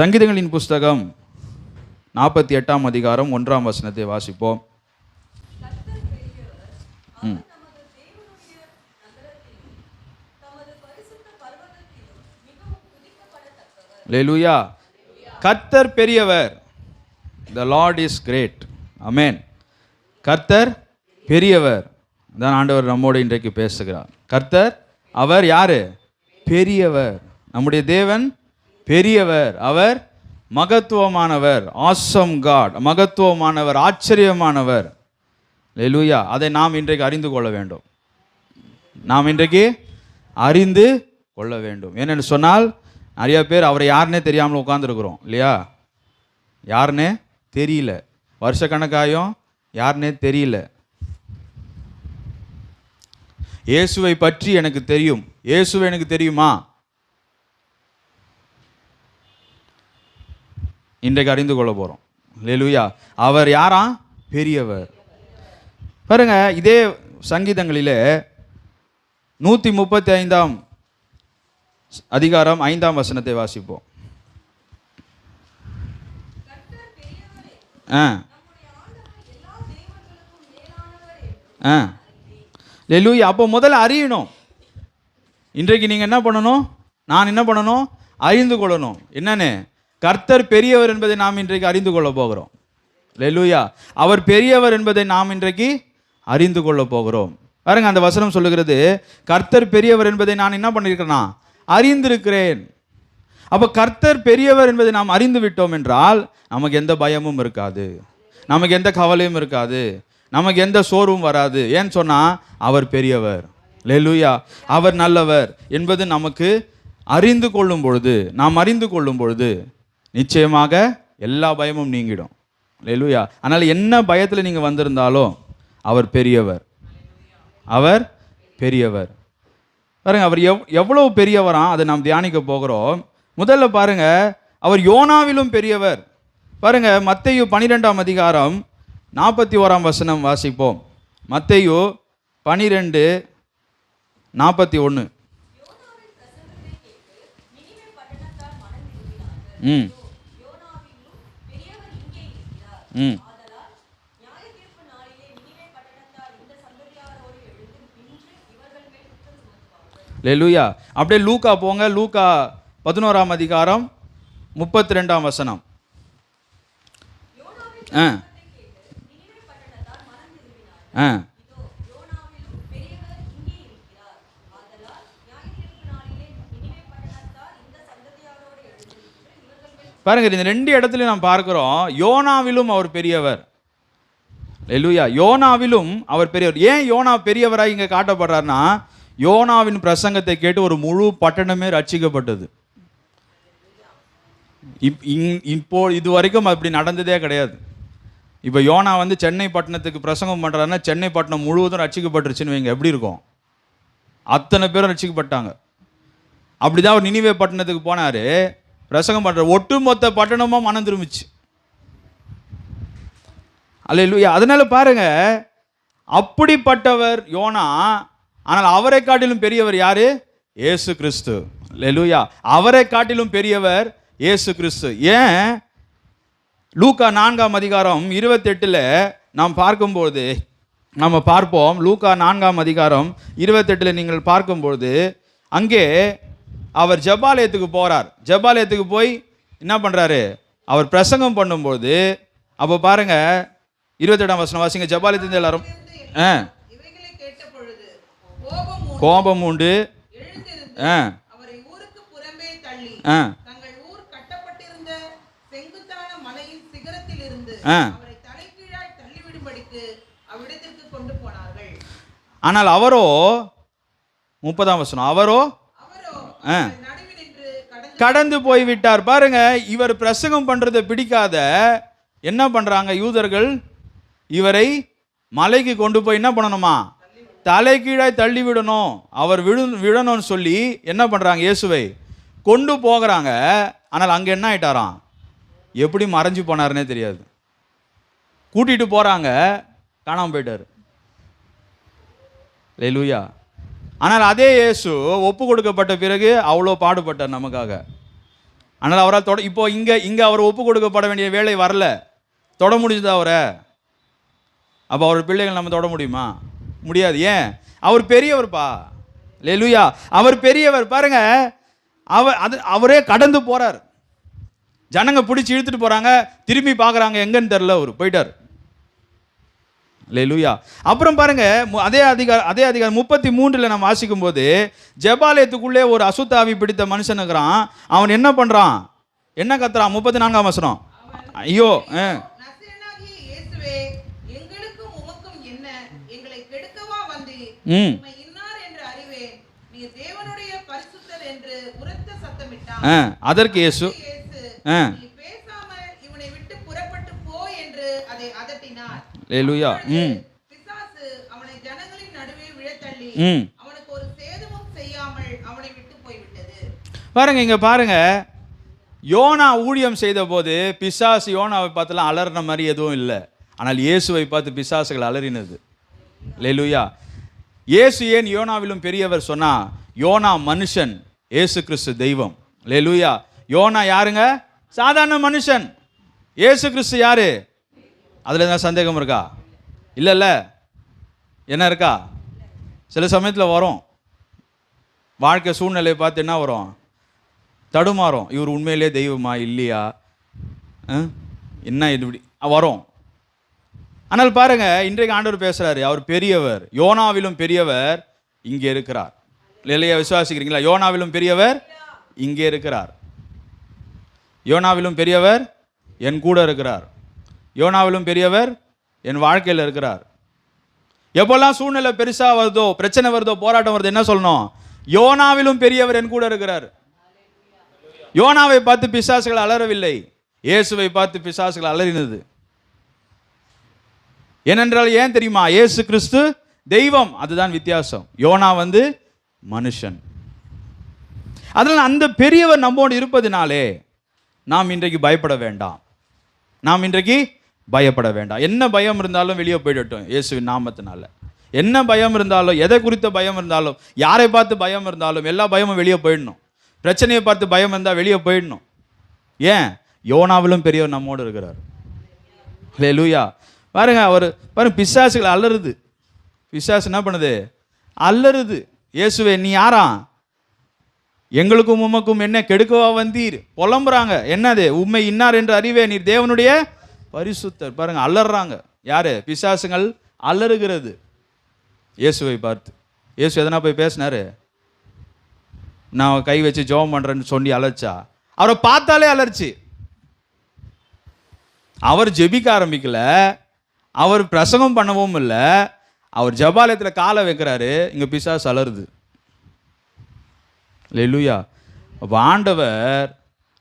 சங்கீதங்களின் புஸ்தகம் 48ஆம் அதிகாரம் 1ஆம் வசனத்தை வாசிப்போம். அல்லேலூயா. கர்த்தர் பெரியவர். The Lord is great. Amen. கர்த்தர் பெரியவர். தான் ஆண்டவர் நம்மோடு இன்றைக்கு பேசுகிறார். கர்த்தர் அவர் யாரு? பெரியவர். நம்முடைய தேவன் பெரியவர். அவர் மகத்துவமானவர். Awesome God. மகத்துவமானவர், ஆச்சரியமானவர். அல்லேலூயா. அதை நாம் இன்றைக்கு அறிந்து கொள்ள வேண்டும். நாம் இன்றைக்கு அறிந்து கொள்ள வேண்டும். ஏனென்று சொன்னால் நிறைய பேர் அவரை யாருன்னே தெரியாமல் உட்கார்ந்துருக்குறோம் இல்லையா? யாருன்னே தெரியல. வருஷக்கணக்காயும் யாருன்னே தெரியல. இயேசுவை பற்றி எனக்கு தெரியும். இயேசுவை எனக்கு தெரியுமா? இன்றைக்கு அறிந்து கொள்ள போகிறோம். அல்லேலூயா. அவர் யாரா? பெரியவர். பாருங்க, இதே சங்கீதங்களிலே 135ஆம் அதிகாரம் 5ஆம் வசனத்தை வாசிப்போம். அல்லேலூயா. அப்போ முதல்ல அறியணும். இன்றைக்கு நீங்கள் என்ன பண்ணணும்? நான் என்ன பண்ணணும்? அறிந்து கொள்ளணும். என்னன்னு? கர்த்தர் பெரியவர் என்பதை நாம் இன்றைக்கு அறிந்து கொள்ள போகிறோம். அல்லேலூயா. அவர் பெரியவர் என்பதை நாம் இன்றைக்கு அறிந்து கொள்ள போகிறோம். பாருங்க, அந்த வசனம் சொல்லுகிறது, கர்த்தர் பெரியவர் என்பதை நான் என்ன பண்ணியிருக்கிறேன்னா அறிந்திருக்கிறேன். அப்போ கர்த்தர் பெரியவர் என்பதை நாம் அறிந்து விட்டோம் என்றால் நமக்கு எந்த பயமும் இருக்காது, நமக்கு எந்த கவலையும் இருக்காது, நமக்கு எந்த சோர்வும் வராது. ஏன்னு சொன்னால் அவர் பெரியவர். அல்லேலூயா. அவர் நல்லவர் என்பது நமக்கு அறிந்து கொள்ளும் பொழுது, நாம் அறிந்து கொள்ளும் பொழுது நிச்சயமாக எல்லா பயமும் நீங்கிடும். அல்லேலூயா. அதனால் என்ன பயத்தில் நீங்கள் வந்திருந்தாலும் அவர் பெரியவர். அவர் பெரியவர். பாருங்க, அவர் எவ்வளவு பெரியவரா அதை நாம் தியானிக்க போகிறோம். முதல்ல பாருங்க, அவர் யோனாவிலும் பெரியவர். பாருங்க, மத்தேயு 12ஆம் அதிகாரம் 41ஆம் வசனம் வாசிப்போம். மத்தேயு 12:41. அல்லேலூயா. அப்படியே லூக்கா போங்க. லூக்கா 11ஆம் அதிகாரம் 32ஆம் வசனம். பாருங்க, இந்த ரெண்டு இடத்துல நாம் பார்க்கிறோம், யோனாவிலும் அவர் பெரியவர். அல்லேலூயா. யோனாவிலும் அவர் பெரியவர். ஏன் யோனா பெரியவராக இங்கே காட்டப்படுறாருன்னா, யோனாவின் பிரசங்கத்தை கேட்டு ஒரு முழு பட்டணமே ரட்சிக்கப்பட்டது. இப்போ இது வரைக்கும் அப்படி நடந்ததே கிடையாது. இப்போ யோனா சென்னை பட்டணத்துக்கு பிரசங்கம் பண்ணுறாருன்னா சென்னை பட்டணம் முழுவதும் ரட்சிக்கப்பட்டுருச்சுன்னு வைங்க, எப்படி இருக்கும்? அத்தனை பேரும் ரட்சிக்கப்பட்டாங்க. அப்படிதான் அவர் நினிவே பட்டணத்துக்கு போனார், பிரசங்கம் பண்ணுற ஒட்டுமொத்த பட்டணமும் மனம் திரும்பிச்சு. அல்லேலூயா. அதனால பாருங்க, அப்படிப்பட்டவர் யோனா. ஆனால் அவரை காட்டிலும் பெரியவர் யாரு? இயேசு கிறிஸ்து. அல்லேலூயா. அவரை காட்டிலும் பெரியவர் இயேசு கிறிஸ்து. ஏன்? லூக்கா 4ஆம் அதிகாரம் 28 நாம் பார்க்கும்போது நம்ம பார்ப்போம். லூக்கா 4ஆம் அதிகாரம் 28 நீங்கள் பார்க்கும்போது அங்கே அவர் ஜெபாலயத்துக்கு போகிறார். ஜெபாலயத்துக்கு போய் என்ன பண்ணுறாரு? அவர் பிரசங்கம் பண்ணும்போது அப்போ பாருங்க 28ஆம் வசனம் வாசிங்க. ஜெபாலயத்திலிருந்து எல்லாரும் கோபம் உண்டு. ஆனால் அவரோ 30ஆம் வசனம், அவரோ கடந்து போய்விட்டார். பாருங்க, இவர் பிரசங்கம் பண்றதை பிடிக்காத என்ன பண்றாங்க யூதர்கள்? இவரை மலைக்கு கொண்டு போய் என்ன பண்ணணுமா? தலைகீழாய் தள்ளி விடணும், அவர் விடணும்னு சொல்லி என்ன பண்றாங்க? இயேசுவை கொண்டு போகிறாங்க. ஆனால் அங்கே என்ன ஆயிட்டாராம்? எப்படி மறைஞ்சு போனாருன்னே தெரியாது. கூட்டிட்டு போறாங்க, காணாமல் போயிட்டாரு. அல்லேலூயா. ஆனால் அதே இயேசு ஒப்பு கொடுக்கப்பட்ட பிறகு அவ்வளோ பாடுபட்டார் நமக்காக. ஆனால் அவரால் இப்போ இங்கே அவர் ஒப்பு கொடுக்கப்பட வேண்டிய வேலை வரல, தொட முடிஞ்சதா அவரை? அப்போ அவர் பிள்ளைகள் நம்ம தொட முடியுமா? முடியாது. ஏன்? அவர் பெரியவர்ப்பா. அல்லேலூயா. அவர் பெரியவர். பாருங்க, அவரே கடந்து போறார். ஜனங்க பிடிச்சி இழுத்துட்டு போறாங்க, திரும்பி பார்க்குறாங்க, எங்கன்னு தெரில, அவர் போயிட்டார். அல்லேலூயா. அப்புறம் பாருங்க, அதே அதிகாரம் 33 நம்ம வாசிக்கும் போது, ஜெபாலயத்துக்குள்ளே ஒரு அசுத்தாவி பிடித்த மனுஷன் இருக்கிறான். அவன் என்ன பண்றான்? என்ன கத்துறான்? 34ஆம் வசனம். ஐயோ, அதற்கு இயேசு அல்லேலூயா. பாருங்க, இங்க பாருங்க, யோனா ஊழியம் செய்த போது பிசாசு யோனாவை பார்த்துலாம் அலறின மாதிரி எதுவும் இல்லை. ஆனால் இயேசுவை பார்த்து பிசாசுகள் அலறினது. அல்லேலூயா. இயேசு ஏன் யோனாவிலும் பெரியவர் சொன்னா? யோனா மனுஷன், இயேசு கிறிஸ்து தெய்வம். அல்லேலூயா. யோனா யாருங்க? சாதாரண மனுஷன். இயேசு கிறிஸ்து யாரு? அதில் என்ன சந்தேகம் இருக்கா? இல்லைல்ல. என்ன இருக்கா? சில சமயத்தில் வரும், வாழ்க்கை சூழ்நிலையை பார்த்து என்ன வரும்? தடுமாறும். இவர் உண்மையிலே தெய்வமா இல்லையா, என்ன இது இப்படி வரும். ஆனால் பாருங்க, இன்றைக்கு ஆண்டவர் பேசுறாரு, அவர் பெரியவர், யோனாவிலும் பெரியவர் இங்கே இருக்கிறார். இல்லையா? விசுவாசிக்கிறீங்களா? யோனாவிலும் பெரியவர் இங்கே இருக்கிறார். யோனாவிலும் பெரியவர் என் கூட இருக்கிறார். யோனாவிலும் பெரியவர் என் வாழ்க்கையில் இருக்கிறார். எப்பெல்லாம் சூழ்நிலை பெருசா வருதோ, பிரச்சனை வருதோ, போராட்டம் வருதோ, என்ன சொல்லணும்? யோனாவிலும் பெரியவர் என் கூட இருக்கிறார். யோனாவை பார்த்து பிசாசுகள் அலறவில்லை, இயேசுவை பார்த்து பிசாசுகள் அலறினது. ஏனென்றால் ஏன் தெரியுமா? இயேசு கிறிஸ்து தெய்வம், அதுதான் வித்தியாசம். யோனா மனுஷன். அதனால் அந்த பெரியவர் நம்மோடு இருப்பதினாலே நாம் இன்றைக்கு பயப்பட வேண்டாம். நாம் இன்றைக்கு பயப்பட வேண்டாம். என்ன பயம் இருந்தாலும் வெளியே போயிடட்டும் இயேசுவின் நாமத்தினால. என்ன பயம் இருந்தாலும், எதை குறித்த பயம் இருந்தாலும், யாரை பார்த்து பயம் இருந்தாலும், எல்லா பயமும் வெளியே போயிடணும். பிரச்சனையை பார்த்து பயம் இருந்தால் வெளியே போயிடணும். ஏன்? யோனாவிலும் பெரியவர் நம்மோடு இருக்கிறார். அல்லேலூயா. பாருங்க, அவர் பாருங்க, பிசாசுகள் அலறுது. பிசாசு என்ன பண்ணுது? அலறுது. இயேசுவே நீ யாரா? எங்களுக்கும் உமக்கும் என்ன கெடுக்கவா வந்தீர்? புலம்புறாங்க. என்னது? உம்மை இன்னார் என்று அறிவே, நீர் தேவனுடைய பரிசுத்தர். பாருங்க, அலறாங்க. யாரு? பிசாசுகள் அலறுகிறது இயேசுவை பார்த்து. இயேசு எதனா போய் பேசினாரு? நான் கை வச்சு ஜெபம் பண்றேன்னு சொல்லி அலர்ச்சா? அவரை பார்த்தாலே அலர்ச்சி. அவர் ஜெபிக்க ஆரம்பிக்கல, அவர் பிரசங்கம் பண்ணவும் இல்லை, அவர் ஜெபாலயத்தில் காலை வைக்கிறாரு, இங்க பிசாசு அலருது. அல்லேலூயா. அப்போ ஆண்டவர்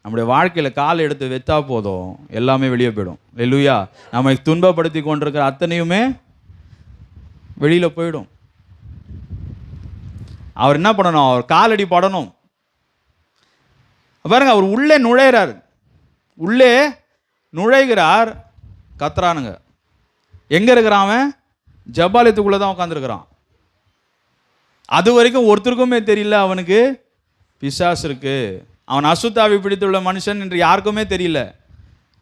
நம்முடைய வாழ்க்கையில் காலை எடுத்து வைத்தா போதும், எல்லாமே வெளியே போயிடும். அல்லேலூயா. நம்மை துன்பப்படுத்தி கொண்டிருக்கிற அத்தனையுமே வெளியில் போயிடும். அவர் என்ன பண்ணணும்? அவர் காலடி படணும். பாருங்க, அவர் உள்ளே நுழைகிறார். உள்ளே நுழைகிறார், கத்துறானுங்க. எங்கே இருக்கிறான் அவன்? ஜபாலயத்துக்குள்ளே தான் உட்காந்துருக்கிறான். அது வரைக்கும் ஒருத்தருக்குமே தெரியல அவனுக்கு பிசாசு இருக்கு. அவன் அசுத்தாவி பிடித்துள்ள மனுஷன் என்று யாருக்குமே தெரியல.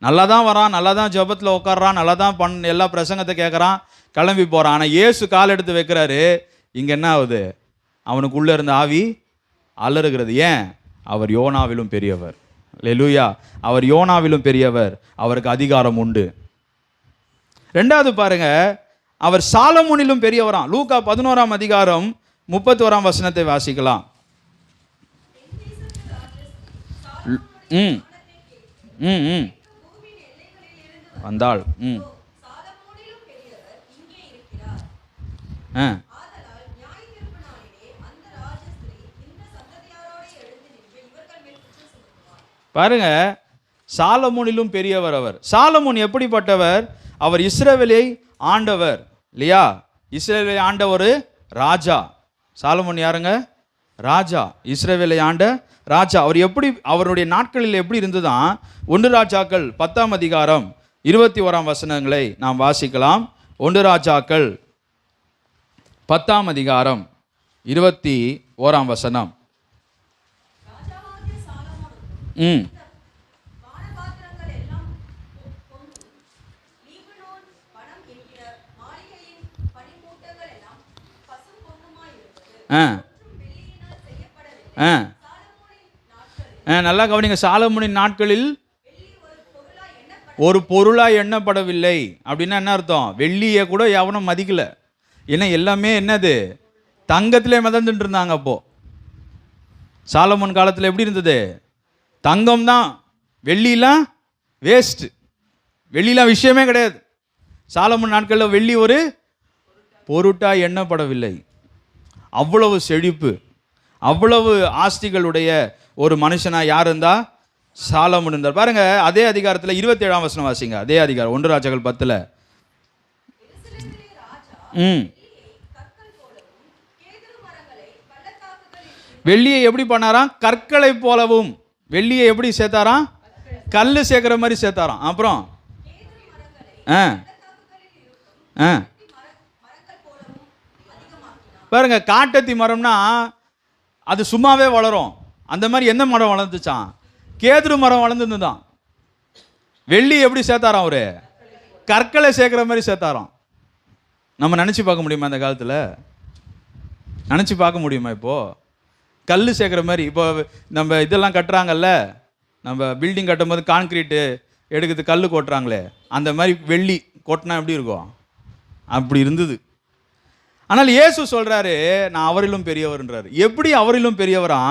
நல்லா தான் வரான், நல்லா தான் ஜபத்தில் உட்காடுறான், நல்லா தான் எல்லா பிரசங்கத்தை கேட்குறான், கிளம்பி போகிறான். ஆனால் இயேசு கால் எடுத்து வைக்கிறாரு, இங்கே என்ன ஆகுது? அவனுக்குள்ளே இருந்த ஆவி அலறுகிறது. ஏன்? அவர் யோனாவிலும் பெரியவர். அல்லேலூயா. அவர் யோனாவிலும் பெரியவர், அவருக்கு அதிகாரம் உண்டு. ரெண்டாவது பாருங்க, அவர் சாலமோனிலும் பெரியவராம். லூக்கா 11ஆம் அதிகாரம் 31ஆம் வசனத்தை வாசிக்கலாம். வந்தாள். பாருங்க, சாலமோனிலும் பெரியவர் அவர். சாலமோன் எப்படிப்பட்டவர்? அவர் இஸ்ரவேலை ஆண்டவர் இல்லையா? இஸ்ரவேலை ஆண்ட ஒரு ராஜா. சாலமோன் யாருங்க? ராஜா, இஸ்ரவேலை ஆண்ட ராஜா. அவர் எப்படி, அவருடைய நாட்களில் எப்படி இருந்துதான்? 1 ராஜாக்கள் 10ஆம் அதிகாரம் 21ஆம் வசனங்களை நாம் வாசிக்கலாம். 1 ராஜாக்கள் 10ஆம் அதிகாரம் 21ஆம் வசனம். ஆ ஆ நல்லா கவனிங்க. சாலமோனின் நாட்களில் ஒரு பொருளாக எண்ணப்படவில்லை. அப்படின்னா என்ன அர்த்தம்? வெள்ளியை கூட எவனும் மதிக்கல. ஏன்னா எல்லாமே என்னது? தங்கத்திலே மிதந்துட்டு இருந்தாங்க. அப்போ சாலமோன் காலத்தில் எப்படி இருந்தது? தங்கம் தான், வெள்ளிலாம் வேஸ்ட், வெள்ளிலாம் விஷயமே கிடையாது. சாலமோன் நாட்களில் வெள்ளி ஒரு பொருட்டா எண்ணப்படவில்லை. அவ்வளவு செழிப்பு, அவ்வளவு ஆஸ்திகளுடைய ஒரு மனுஷனா யார் இருந்தா? சாலமோன் இருந்தார். பாருங்க, அதே அதிகாரத்தில் 27ஆம் வசனம் வாசிங்க. அதே அதிகாரம் 1 ராஜாக்கள் 10. வெள்ளியை எப்படி பண்ணாராம்? கற்களை போலவும். வெள்ளியை எப்படி சேர்த்தாராம்? கல் சேர்க்கிற மாதிரி சேர்த்தாராம். அப்புறம் பாருங்க, காட்டத்தி மரம்னா அது சும்மாவே வளரும். அந்த மாதிரி எந்த மரம் வளர்ந்துச்சான்? கேதுரு மரம் வளர்ந்துருந்துதான். வெள்ளி எப்படி சேர்த்தாராம்? அவரு கற்களை சேர்க்கிற மாதிரி சேர்த்தாராம். நம்ம நினச்சி பார்க்க முடியுமா? அந்த காலத்தில் நினச்சி பார்க்க முடியுமா? இப்போது கல் சேர்க்குற மாதிரி. இப்போ நம்ம இதெல்லாம் கட்டுறாங்கல்ல, நம்ம பில்டிங் கட்டும் போது கான்க்ரீட்டு எடுக்கிறது கல் கொட்டுறாங்களே, அந்த மாதிரி வெள்ளி கொட்டினா எப்படி இருக்கும்? அப்படி இருந்தது. ஆனால் இயேசு சொல்கிறாரு, நான் அவரிலும் பெரியவர்ன்றாரு. எப்படி அவரிலும் பெரியவரா?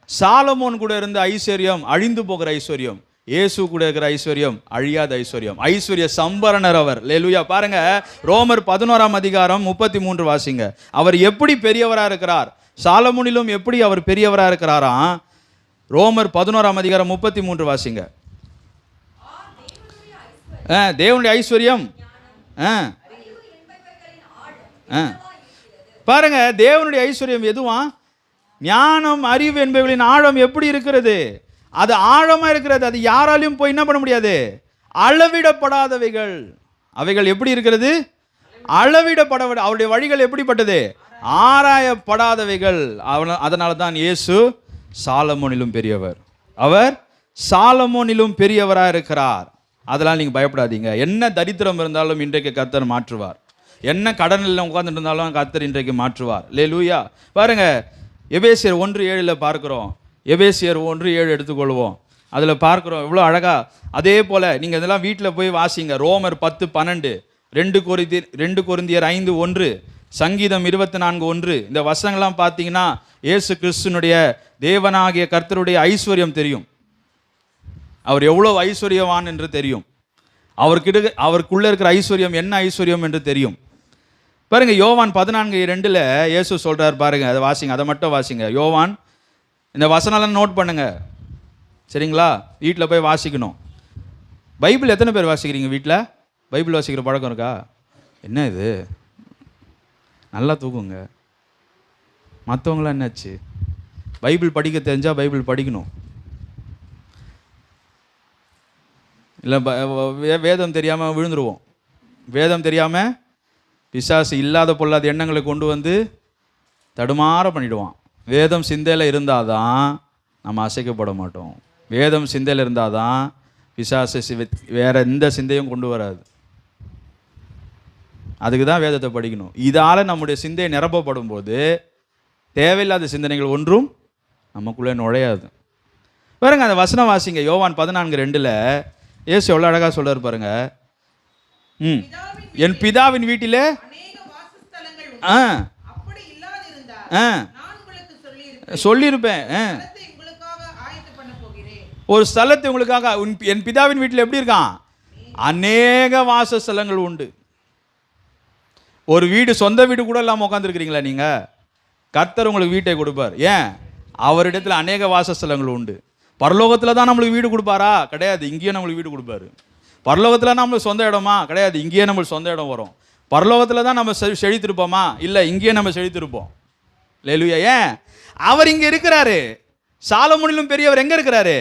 சாலமோன் கூட இருந்த ஐஸ்வர்யம் அழிந்து போகிற ஐஸ்வர்யம், இயேசு கூட இருக்கிற ஐஸ்வர்யம் அழியாத ஐஸ்வர்யம். ஐஸ்வர்ய சம்பரணர் அவர். அல்லேலூயா. பாருங்க, ரோமர் 11ஆம் அதிகாரம் 33 வாசிங்க. அவர் எப்படி பெரியவராக இருக்கிறார்? சாலமோனிலும் எப்படி அவர் பெரியவராக இருக்கிறாரா? ரோமர் 11ஆம் அதிகாரம் 33 வாசிங்க. தேவனுடைய ஐஸ்வர்யம் பாருங்க, தேவனுடைய ஐஸ்வர்யம் எதுவா? ஞானம், அறிவு என்பவர்களின் ஆழம் எப்படி இருக்கிறது? அது ஆழமா இருக்கிறது. அது யாராலையும் போய் என்ன பண்ண முடியாது? அளவிடப்படாதவைகள். அவைகள் எப்படி இருக்கிறது? அளவிடப்பட. அவருடைய வழிகள் எப்படிப்பட்டது? ஆராயப்படாதவைகள். அதனால தான் இயேசு சாலமோனிலும் பெரியவர். அவர் சாலமோனிலும் பெரியவராக இருக்கிறார். அதெல்லாம் நீங்கள் பயப்படாதீங்க. என்ன தரித்திரம் இருந்தாலும் இன்றைக்கு கர்த்தர் மாற்றுவார். என்ன கடனில் உட்கார்ந்துட்டு இருந்தாலும் கர்த்தர் இன்றைக்கு மாற்றுவார். அல்லேலூயா. பாருங்க, எபேசியர் 1:7 பார்க்கிறோம். எபேசியர் 1:7 எடுத்துக்கொள்வோம். அதில் பார்க்குறோம் எவ்வளோ அழகா. அதே போல் நீங்கள் இதெல்லாம் வீட்டில் போய் வாசிங்க. ரோமர் 10:12, 2 கொரிந்தியர் 5:1, சங்கீதம் 24:1. இந்த வசனங்கள்லாம் பார்த்தீங்கன்னா இயேசு கிறிஸ்துனுடைய தேவனாகிய கர்த்தருடைய ஐஸ்வர்யம் தெரியும். அவர் எவ்வளோ ஐஸ்வர்யவான் என்று தெரியும். அவருக்குள்ளே இருக்கிற ஐஸ்வர்யம் என்ன ஐஸ்வர்யம் என்று தெரியும். பாருங்க, யோவான் 14:2 இயேசு சொல்கிறார். பாருங்க, அதை வாசிங்க. அதை மட்டும் வாசிங்க. யோவான், இந்த வசனம்லாம் நோட் பண்ணுங்க, சரிங்களா? வீட்டில் போய் வாசிக்கணும். பைபிள் எத்தனை பேர் வாசிக்கிறீங்க? வீட்டில் பைபிள் வாசிக்கிற பழக்கம் இருக்கா? என்ன இது, நல்லா தூக்குங்க. மற்றவங்களாம் என்னாச்சு? பைபிள் படிக்க தெரிஞ்சால் பைபிள் படிக்கணும். இல்லை வேதம் தெரியாமல் விழுந்துருவோம். வேதம் தெரியாமல் பிசாசு இல்லாத பொல்லாத எண்ணங்களை கொண்டு வந்து தடுமாற பண்ணிடுவான். வேதம் சிந்தையில் இருந்தால் தான் நம்ம அசைக்கப்பட மாட்டோம். வேதம் சிந்தையில் இருந்தால் தான் பிசாசு வேறு எந்த சிந்தையும் கொண்டு வராது. அதுக்கு தான் வேதத்தை படிக்கணும். இதால் நம்முடைய சிந்தை நிரப்பப்படும் போது தேவையில்லாத சிந்தனைகள் ஒன்றும் நமக்குள்ளே நுழையாது. பாருங்க, அந்த வசனம் வாசிங்க. யோவான் 14:2 இயேசு எவ்வளோ அழகாக சொல்றார் பாருங்க. என் பிதாவின் வீட்டிலே சொல்லியிருப்பேன். ஒரு ஸ்தலத்தை உங்களுக்காக. என் பிதாவின் வீட்டில் எப்படி இருக்கான்? அநேக வாசஸ்தலங்கள் உண்டு. ஒரு வீடு, சொந்த வீடு கூட இல்லாமல் உட்காந்துருக்கிறீங்களா நீங்கள்? கர்த்தர் உங்களுக்கு வீட்டை கொடுப்பார். ஏன்? அவரிடத்தில் அநேக வாசஸ்தலங்கள் உண்டு. பரலோகத்தில் தான் நம்மளுக்கு வீடு கொடுப்பாரா? கிடையாது. இங்கேயே நம்மளுக்கு வீடு கொடுப்பாரு. பரலோகத்தில் நம்மளுக்கு சொந்த இடமா? கிடையாது. இங்கேயே நம்மளுக்கு சொந்த இடம் வரும். பரலோகத்தில் தான் நம்ம செழித்திருப்போமா? இல்லை, இங்கேயே நம்ம செழித்திருப்போம். அல்லேலூயா. ஏன்? அவர் இங்கே இருக்கிறாரு. சாலமோனிலும் பெரியவர் எங்கே இருக்கிறாரு?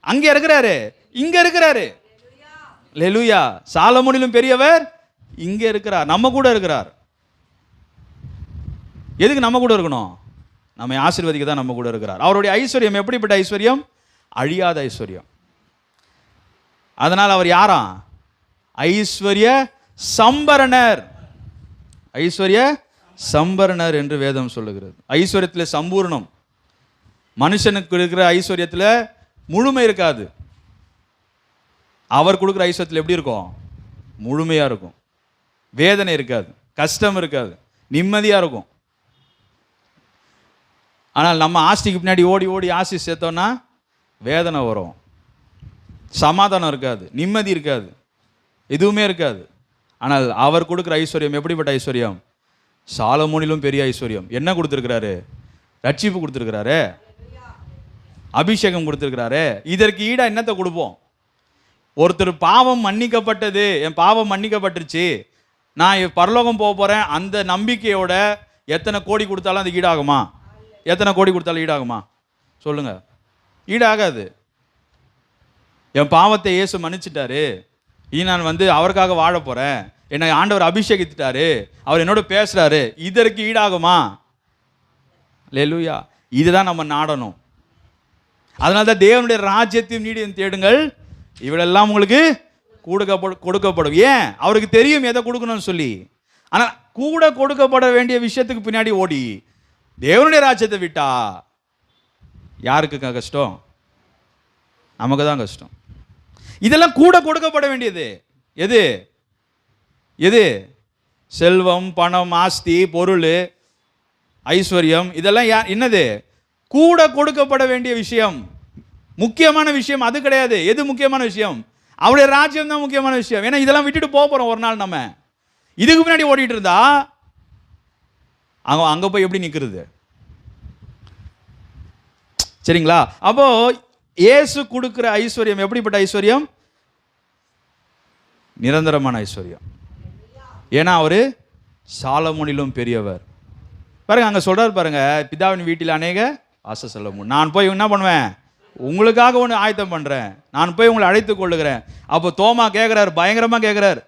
அங்கே இருக்கிறாரு, இங்கே இருக்கிறாரு. அல்லேலூயா. சாலமோனிலும் பெரியவர் இங்கே இருக்கிறார், நம்ம கூட இருக்கிறார். எதுக்கு நம்ம கூட இருக்கணும்? நம்மை ஆசீர்வதிக்க தான் நம்ம கூட இருக்கிறார். அவருடைய ஐஸ்வர்யம் எப்படிப்பட்ட ஐஸ்வர்யம்? அழியாத ஐஸ்வர்யம். அதனால் அவர் யாரா? ஐஸ்வர்ய சம்பரணர். ஐஸ்வர்ய சம்பரணர் என்று வேதம் சொல்லுகிறது. ஐஸ்வர்யத்தில் சம்பூர்ணம். மனுஷனுக்கு இருக்கிற ஐஸ்வர்யத்தில் முழுமை இருக்காது. அவர் கொடுக்குற ஐஸ்வர்யத்தில் எப்படி இருக்கும்? முழுமையாக இருக்கும். வேதனை இருக்காது, கஷ்டம் இருக்காது, நிம்மதியாக இருக்கும். ஆனால் நம்ம ஆஸ்திக்கு பின்னாடி ஓடி ஓடி ஆஸ்தி சேர்த்தோன்னா வேதனை வரும், சமாதானம் இருக்காது, நிம்மதி இருக்காது, எதுவுமே இருக்காது. ஆனால் அவர் கொடுக்குற ஐஸ்வர்யம் எப்படிப்பட்ட ஐஸ்வர்யம்? சாலமோனிலும் பெரிய ஐஸ்வர்யம். என்ன கொடுத்துருக்கிறாரு? ரட்சிப்பு கொடுத்துருக்கிறாரு, அபிஷேகம் கொடுத்துருக்கிறாரு. இதற்கு ஈடா என்னத்தை கொடுப்போம்? ஒருத்தர் பாவம் மன்னிக்கப்பட்டது, என் பாவம் மன்னிக்கப்பட்டுருச்சு, நான் பரலோகம் போக போகிறேன், அந்த நம்பிக்கையோட எத்தனை கோடி கொடுத்தாலும் அது ஈடாகுமா? எத்தனை கோடி கொடுத்தாலும் ஈடாகுமா? சொல்லுங்க, ஈடாகாது. என் பாவத்தை இயேசு மன்னிச்சிட்டாரு, இனி நான் அவருக்காக வாழ போகிறேன், என்னை ஆண்டவர் அபிஷேகித்துட்டாரு, அவர் என்னோட பேசுகிறாரு, இதற்கு ஈடாகுமா? அல்லேலூயா. இதுதான் நம்ம நாடணும். அதனால தான் தேவனுடைய ராஜ்யத்தையும் நீதியையும் தேடுங்கள், இவளெல்லாம் உங்களுக்கு கொடுக்கப்படும். ஏன்? அவருக்கு தெரியும் எதை கொடுக்கணும்னு சொல்லி. ஆனால் கூட கொடுக்கப்பட வேண்டிய விஷயத்துக்கு பின்னாடி ஓடி தேவனுடைய ராஜ்யத்தை விட்டா யாருக்கு கஷ்டம்? நமக்கு தான் கஷ்டம். இதெல்லாம் கூட கொடுக்கப்பட வேண்டியது. எது எது? செல்வம், பணம், ஆஸ்தி, பொருள், ஐஸ்வர்யம், இதெல்லாம் என்னது? கூட கொடுக்கப்பட வேண்டிய விஷயம். முக்கியமான விஷயம் அது கிடையாது. எது முக்கியமான விஷயம்? அவருடைய ராஜ்யம் தான் முக்கியமான விஷயம். ஏன்னா இதெல்லாம் விட்டுட்டு போக போறோம் ஒரு நாள். நம்ம இதுக்கு பின்னாடி ஓடிட்டு இருந்தா அங்க போய் எப்படி நிற்கிறது? சரிங்களா? அப்போ இயேசு கொடுக்கிற ஐஸ்வர்யம் எப்படிப்பட்ட ஐஸ்வர்யம்? நிரந்தரமான ஐஸ்வர்யம். ஏன்னா அவரு சாலமோனிலும் பெரியவர். பாருங்க, அங்க சொல்றாரு பாருங்க, பிதாவின் வீட்டில் அநேக வாசஸ்தலம், நான் போய் என்ன பண்ணுவேன்? உங்களுக்காக ஒன்று ஆயத்தம் பண்றேன், நான் போய் உங்களை அழைத்து கொள்ளுகிறேன். அப்போ தோமா கேட்கிறார், பயங்கரமா கேட்கிறார்,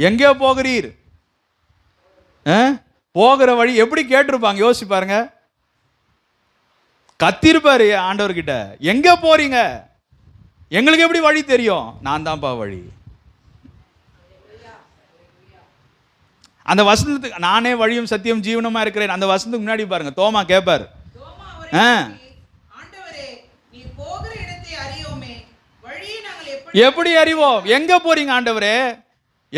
எங்கே போகிறீர்? போகிற வழி எப்படி கேட்டிருப்பாங்க? யோசிச்சு பாருங்க. கத்திருப்பாரு ஆண்டவர்கிட்ட, எங்க போறீங்க? எங்களுக்கு எப்படி வழி தெரியும்? நான் தான்ப்பா வழி. அந்த வசனத்துக்கு, நானே வழியும் சத்தியம் ஜீவனமா இருக்கிறேன், அந்த வசனத்துக்கு முன்னாடி பாருங்க, தோமா கேட்பார், எப்படி அறிவோம்? எங்க போறீங்க ஆண்டவரே?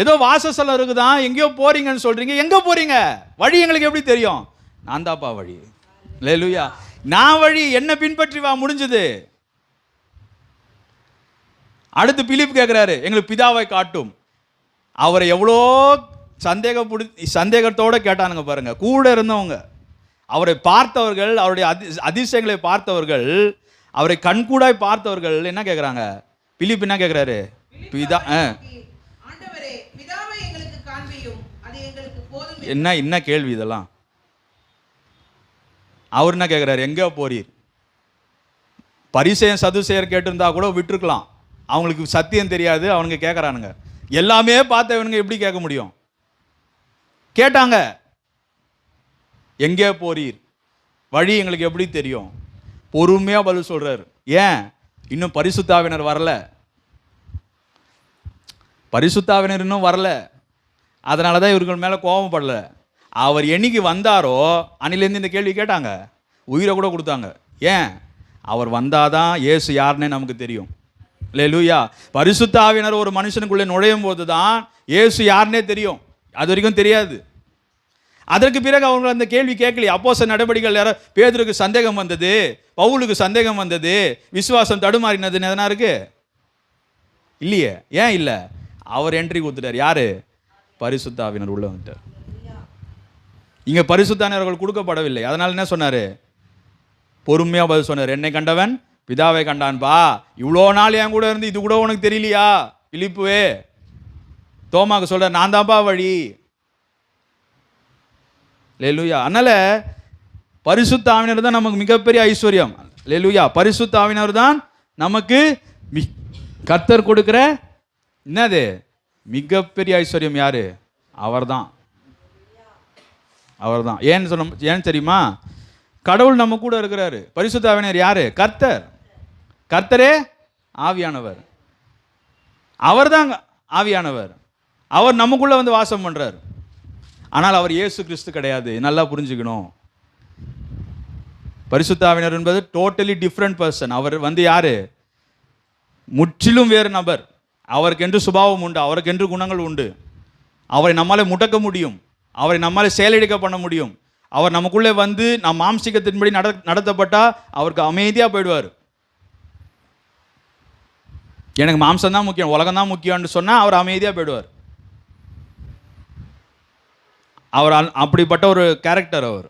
ஏதோ வாசஸ்தலம் இருக்குதான், எங்கேயோ போறீங்கன்னு சொல்றீங்க, எங்க போறீங்க? வழி எங்களுக்கு எப்படி தெரியும்? நான் தான்ப்பா வழி. அல்லேலூயா. நான் வழி, என்ன பின்பற்றி வா, முடிஞ்சது. அடுத்து பிலிப் கேட்கிறாரு, எங்களுக்கு பிதாவை காட்டும். அவரை எவ்வளோ சந்தேகத்தோட கேட்டானுங்க பாருங்க. கூட இருந்தவங்க, அவரை பார்த்தவர்கள், அவருடைய அதிசயங்களை பார்த்தவர்கள், அவரை கண்கூடாய் பார்த்தவர்கள் என்ன கேட்கிறாங்க? பிலிப் என்ன கேட்கிறாரு? பிதா என்ன கேள்வி இதெல்லாம்? அவர் என்ன கேட்கிறாரு? எங்க போறீர்? பரிசேயன் சதுசேயர் கேட்டிருந்தா கூட விட்டுருக்கலாம், அவங்களுக்கு சத்தியம் தெரியாது, அவனுங்க கேட்கறானுங்க. எல்லாமே பார்த்தவனுங்க எப்படி கேட்க முடியும்? கேட்டாங்க, எங்கே போறீர்? வழி எங்களுக்கு எப்படி தெரியும்? பொறுமையா பதில் சொல்றாரு. ஏன்? இன்னும் பரிசுத்தாவினர் வரல, பரிசுத்தாவினர் இன்னும் வரல. அதனால தான் இவர்கள் மேலே கோபப்படல. அவர் என்னைக்கு வந்தாரோ அன்னிலேருந்து இந்த கேள்வி கேட்டாங்க, உயிரை கூட கொடுத்தாங்க. ஏன்? அவர் வந்தாதான் இயேசு யாருன்னே நமக்கு தெரியும். அல்லேலூயா. பரிசுத்தாவினர் ஒரு மனுஷனுக்குள்ளே நுழையும் போது தான் இயேசு யாருன்னே தெரியும், அது வரைக்கும் தெரியாது. அதற்கு பிறகு அவங்க அந்த கேள்வி கேட்கலையே. அப்போஸ்தலர் நடவடிக்கைகள் பேதுருக்கு சந்தேகம் வந்தது, பவுலுக்கு சந்தேகம் வந்தது, விசுவாசம் தடுமாறினதுன்னு எதனா இருக்கு? இல்லையே. ஏன் இல்லை? அவர் என்ட்ரி கொடுத்துட்டார். யாரு? பரிசுத்தாவினர் உள்ள வந்துட்டார். இங்க பரிசுத்தாவினர்கள் கொடுக்கப்படவில்லை. அதனால என்ன சொன்னாரு? பொறுமையா பதில் சொன்னார். என்னை கண்டவன் பிதாவை கண்டான்பா. இவ்வளோ நாள் என் கூட இருந்து இது கூட உனக்கு தெரியலையா பிலிப்புவே? தோமாக்கு சொல்ற, நான் தான்ப்பா வழி. அல்லேலூயா. அதனால பரிசுத்த ஆவினர் தான் நமக்கு மிகப்பெரிய ஐஸ்வர்யம். அல்லேலூயா. பரிசுத்த ஆவினர் தான் நமக்கு கர்த்தர் கொடுக்கிற என்னது மிகப்பெரிய ஐஸ்வர்யம். யாரு? அவர்தான், அவர்தான். ஏன்னு தெரியுமா? கடவுள் நம்ம கூட இருக்கிறாரு. பரிசுத்த ஆவியானவர் யாரு? கர்த்தர். கர்த்தரே ஆவியானவர். அவர் தான் ஆவியானவர். அவர் நமக்குள்ள வந்து வாசம் பண்றார். ஆனால் அவர் இயேசு கிறிஸ்து கிடையாது. நல்லா புரிஞ்சுக்கணும். பரிசுத்த ஆவியானவர் என்பது டோட்டலி டிஃப்ரெண்ட் பர்சன். அவர் யாரு? முற்றிலும் வேறு நபர். அவருக்கென்று சுபாவம் உண்டு, அவருக்கென்று குணங்கள் உண்டு. அவரை நம்மாலே முடக்க முடியும், அவரை நம்மாலே செயலிழக்க பண்ண முடியும். அவர் நமக்குள்ளே நம் மாம்சிகத்தின்படி நடத்தப்பட்டா அவருக்கு அமைதியாக போயிடுவார். எனக்கு மாம்சம் தான் முக்கியம், உலகம் தான் முக்கியம்னு சொன்னால் அவர் அமைதியாக போயிடுவார். அவர் அப்படிப்பட்ட ஒரு கேரக்டர். அவர்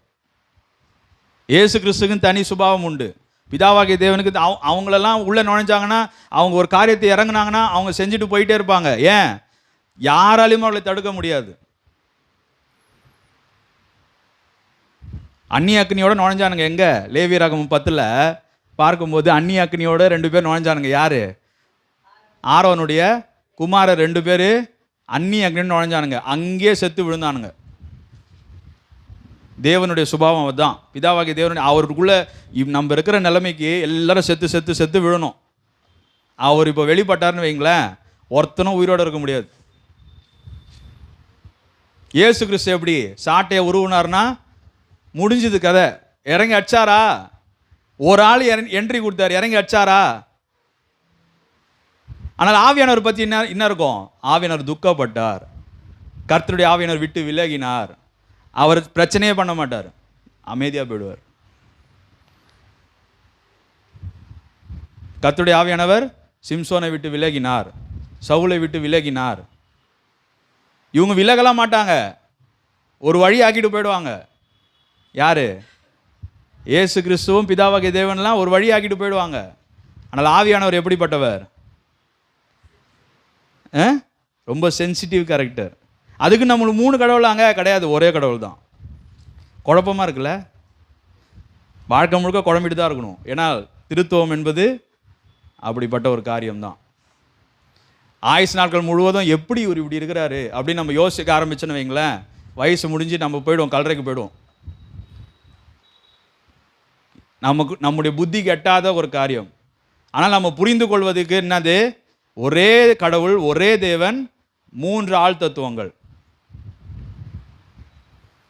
இயேசு கிறிஸ்துக்குன்னு தனி சுபாவம் உண்டு. பிதாவாகிய தேவனுக்கு அவங்களெல்லாம் உள்ளே நுழைஞ்சாங்கன்னா, அவங்க ஒரு காரியத்தை இறங்குனாங்கன்னா அவங்க செஞ்சுட்டு போயிட்டே இருப்பாங்க. ஏன்? யாராலையும் அவளை தடுக்க முடியாது. அந்நிய அக்னியோட நுழைஞ்சானுங்க. எங்க? லேவியராகமம் 10 பார்க்கும்போது அந்நிய அக்னியோட 2 பேர் நுழைஞ்சானுங்க. யாரு? ஆரோனுடைய குமாரர் 2 பேர் அந்நிய அக்னி நுழைஞ்சானுங்க. அங்கேயே செத்து விழுந்தானுங்க. தேவனுடைய சுபாவம் அதுதான். பிதாவாகிய தேவனுடைய அவருக்குள்ள நம்ம இருக்கிற நிலைமைக்கு எல்லாரும் செத்து செத்து செத்து விழணும். அவர் இப்போ வெளிப்பட்டார்னு வைங்களேன், ஒருத்தனும் உயிரோடு இருக்க முடியாது. இயேசு கிறிஸ்து எப்படி சாட்டையை உருவினார்னா முடிஞ்சது கதை. இறங்கி அடிச்சாரா? ஒரு ஆள் என்ட்ரி கொடுத்தார், இறங்கி அடிச்சாரா? ஆனால் ஆவியானவர் பற்றி என்ன இருக்கும்? ஆவியானவர் துக்கப்பட்டார், கர்த்தருடைய ஆவியானவர் விட்டு விலகினார். அவர் பிரச்சனையே பண்ண மாட்டார், அமைதியாக போயிடுவார். கர்த்தருடைய ஆவியானவர் சிம்சோனை விட்டு விலகினார், சவுலை விட்டு விலகினார். இவங்க விலகலாம் மாட்டாங்க, ஒரு வழி ஆக்கிட்டு போயிடுவாங்க. யாரு? இயேசு கிறிஸ்துவும் பிதாவாகிய தேவன்லாம் ஒரு வழி ஆக்கிட்டு போயிடுவாங்க. ஆனால் ஆவியானவர் எப்படிப்பட்டவர்? ரொம்ப சென்சிட்டிவ் கேரக்டர். அதுக்கு நம்மளுக்கு 3 கடவுளாங்க கிடையாது, ஒரே கடவுள் தான். குழப்பமாக இருக்குல்ல? வாழ்க்கை முழுக்க குழம்பிட்டு தான் இருக்கணும். ஏன்னா திருத்துவம் என்பது அப்படிப்பட்ட ஒரு காரியம்தான். ஆயுசு நாட்கள் முழுவதும் எப்படி இவர் இப்படி இருக்கிறாரு அப்படின்னு நம்ம யோசிக்க ஆரம்பிச்சோன்னு வைங்களேன், வயசு முடிஞ்சு நம்ம போயிடுவோம், கல்லறைக்கு போயிடுவோம். நம்முடைய புத்தி கெட்டாத ஒரு காரியம். ஆனால் நம்ம புரிந்து கொள்வதற்கு என்னது? ஒரே கடவுள், ஒரே தேவன், 3 ஆள் தத்துவங்கள்.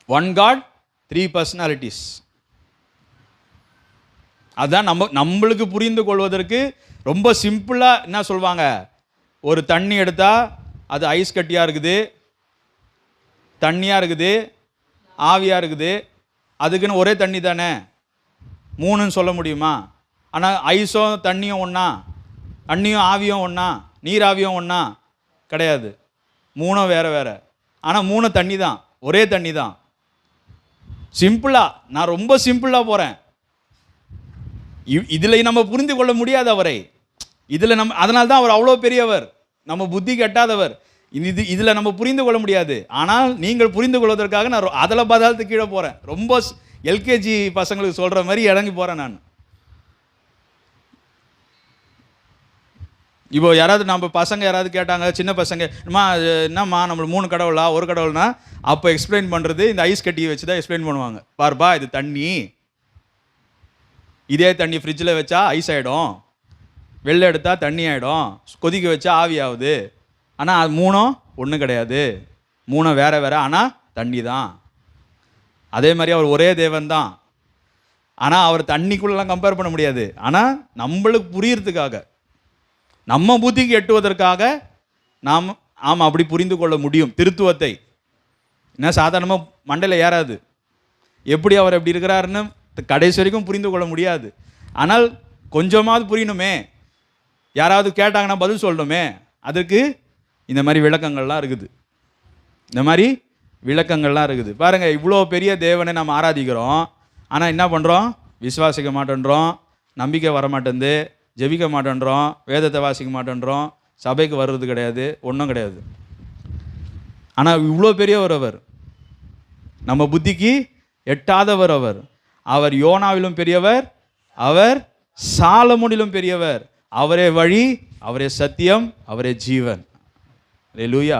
1 God 3 personalities. அதான் நம்மளுக்கு புரிந்து கொள்வதற்கு ரொம்ப சிம்பிளாக என்ன சொல்லுவாங்க, ஒரு தண்ணி எடுத்தால் அது ஐஸ் கட்டியாக இருக்குது, தண்ணியாக இருக்குது, ஆவியாக இருக்குது. அதுக்குன்னு ஒரே தண்ணி தானே, 3ன்னு சொல்ல முடியுமா? ஆனால் ஐஸும் தண்ணியும் ஒன்றா, தண்ணியும் ஆவியும் ஒன்றா, நீராவியும் ஒன்றா கிடையாது. 3 வேறு வேறு. ஆனால் 3 தண்ணி தான், ஒரே தண்ணி தான். சிம்பிளாக, நான் ரொம்ப சிம்பிளாக போகிறேன். இதில் நம்ம புரிந்து கொள்ள முடியாது அவரை. இதில் அதனால தான் அவர் அவ்வளோ பெரியவர், நம்ம புத்தி கெட்டாதவர். இதில் நம்ம புரிந்து கொள்ள முடியாது. ஆனால் நீங்கள் புரிந்து கொள்வதற்காக நான் அதில் பாதாளத்துக்கு கீழே போகிறேன். ரொம்ப எல்கேஜி பசங்களுக்கு சொல்கிற மாதிரி இறங்கி போகிறேன் நான். இப்போ யாராவது நம்ம பசங்க யாராவது கேட்டாங்க, சின்ன பசங்க, என்னம்மா நம்மளுக்கு 3 கடவுளா, ஒரு கடவுள்னா, அப்போ எக்ஸ்பிளைன் பண்ணுறது இந்த ஐஸ் கட்டியை வச்சு தான் எக்ஸ்பிளைன் பண்ணுவாங்க. பாருப்பா, இது தண்ணி, இதே தண்ணி ஃப்ரிட்ஜில் வச்சா ஐஸ் ஆகிடும், வெளில எடுத்தால் தண்ணி ஆகிடும், கொதிக்க வச்சா ஆவி ஆகுது. ஆனால் அது 3ம் ஒன்றும் கிடையாது, 3 வேறு வேறு, ஆனால் தண்ணி தான். அதே மாதிரி அவர் ஒரே தேவன் தான். ஆனால் அவர் தண்ணிக்குள்ளெல்லாம் கம்பேர் பண்ண முடியாது. ஆனால் நம்மளுக்கு புரியறதுக்காக, நம்ம புத்திக்கு எட்டுவதற்காக நாம் அப்படி புரிந்து கொள்ள முடியும் திருத்துவத்தை. என்ன சாதாரணமாக மண்டையில் ஏறாது. எப்படி அவர் எப்படி இருக்கிறாருன்னு கடைசி வரைக்கும் புரிந்து கொள்ள முடியாது. ஆனால் கொஞ்சமாவது புரியணுமே, யாராவது கேட்டாங்கன்னா பதில் சொல்லணுமே. அதற்கு இந்த மாதிரி விளக்கங்கள்லாம் இருக்குது, இந்த மாதிரி விளக்கங்கள்லாம் இருக்குது. பாருங்கள், இவ்வளோ பெரிய தேவனை நம்ம ஆராதிக்கிறோம், ஆனால் என்ன பண்ணுறோம்? விசுவாசிக்க மாட்டேன்றோம், நம்பிக்கை வர மாட்டேங்குது, ஜெபிக்க மாட்டேன்றோம், வேதத்தை வாசிக்க மாட்டேன்றோம், சபைக்கு வர்றது கிடையாது, ஒன்றும் கிடையாது. ஆனால் இவ்வளோ பெரியவர் அவர், நம்ம புத்திக்கு எட்டாதவர் அவர். அவர் யோனாவிலும் பெரியவர், அவர் சாலமோனிலும் பெரியவர். அவரே வழி, அவரே சத்தியம், அவரே ஜீவன். அல்லேலூயா.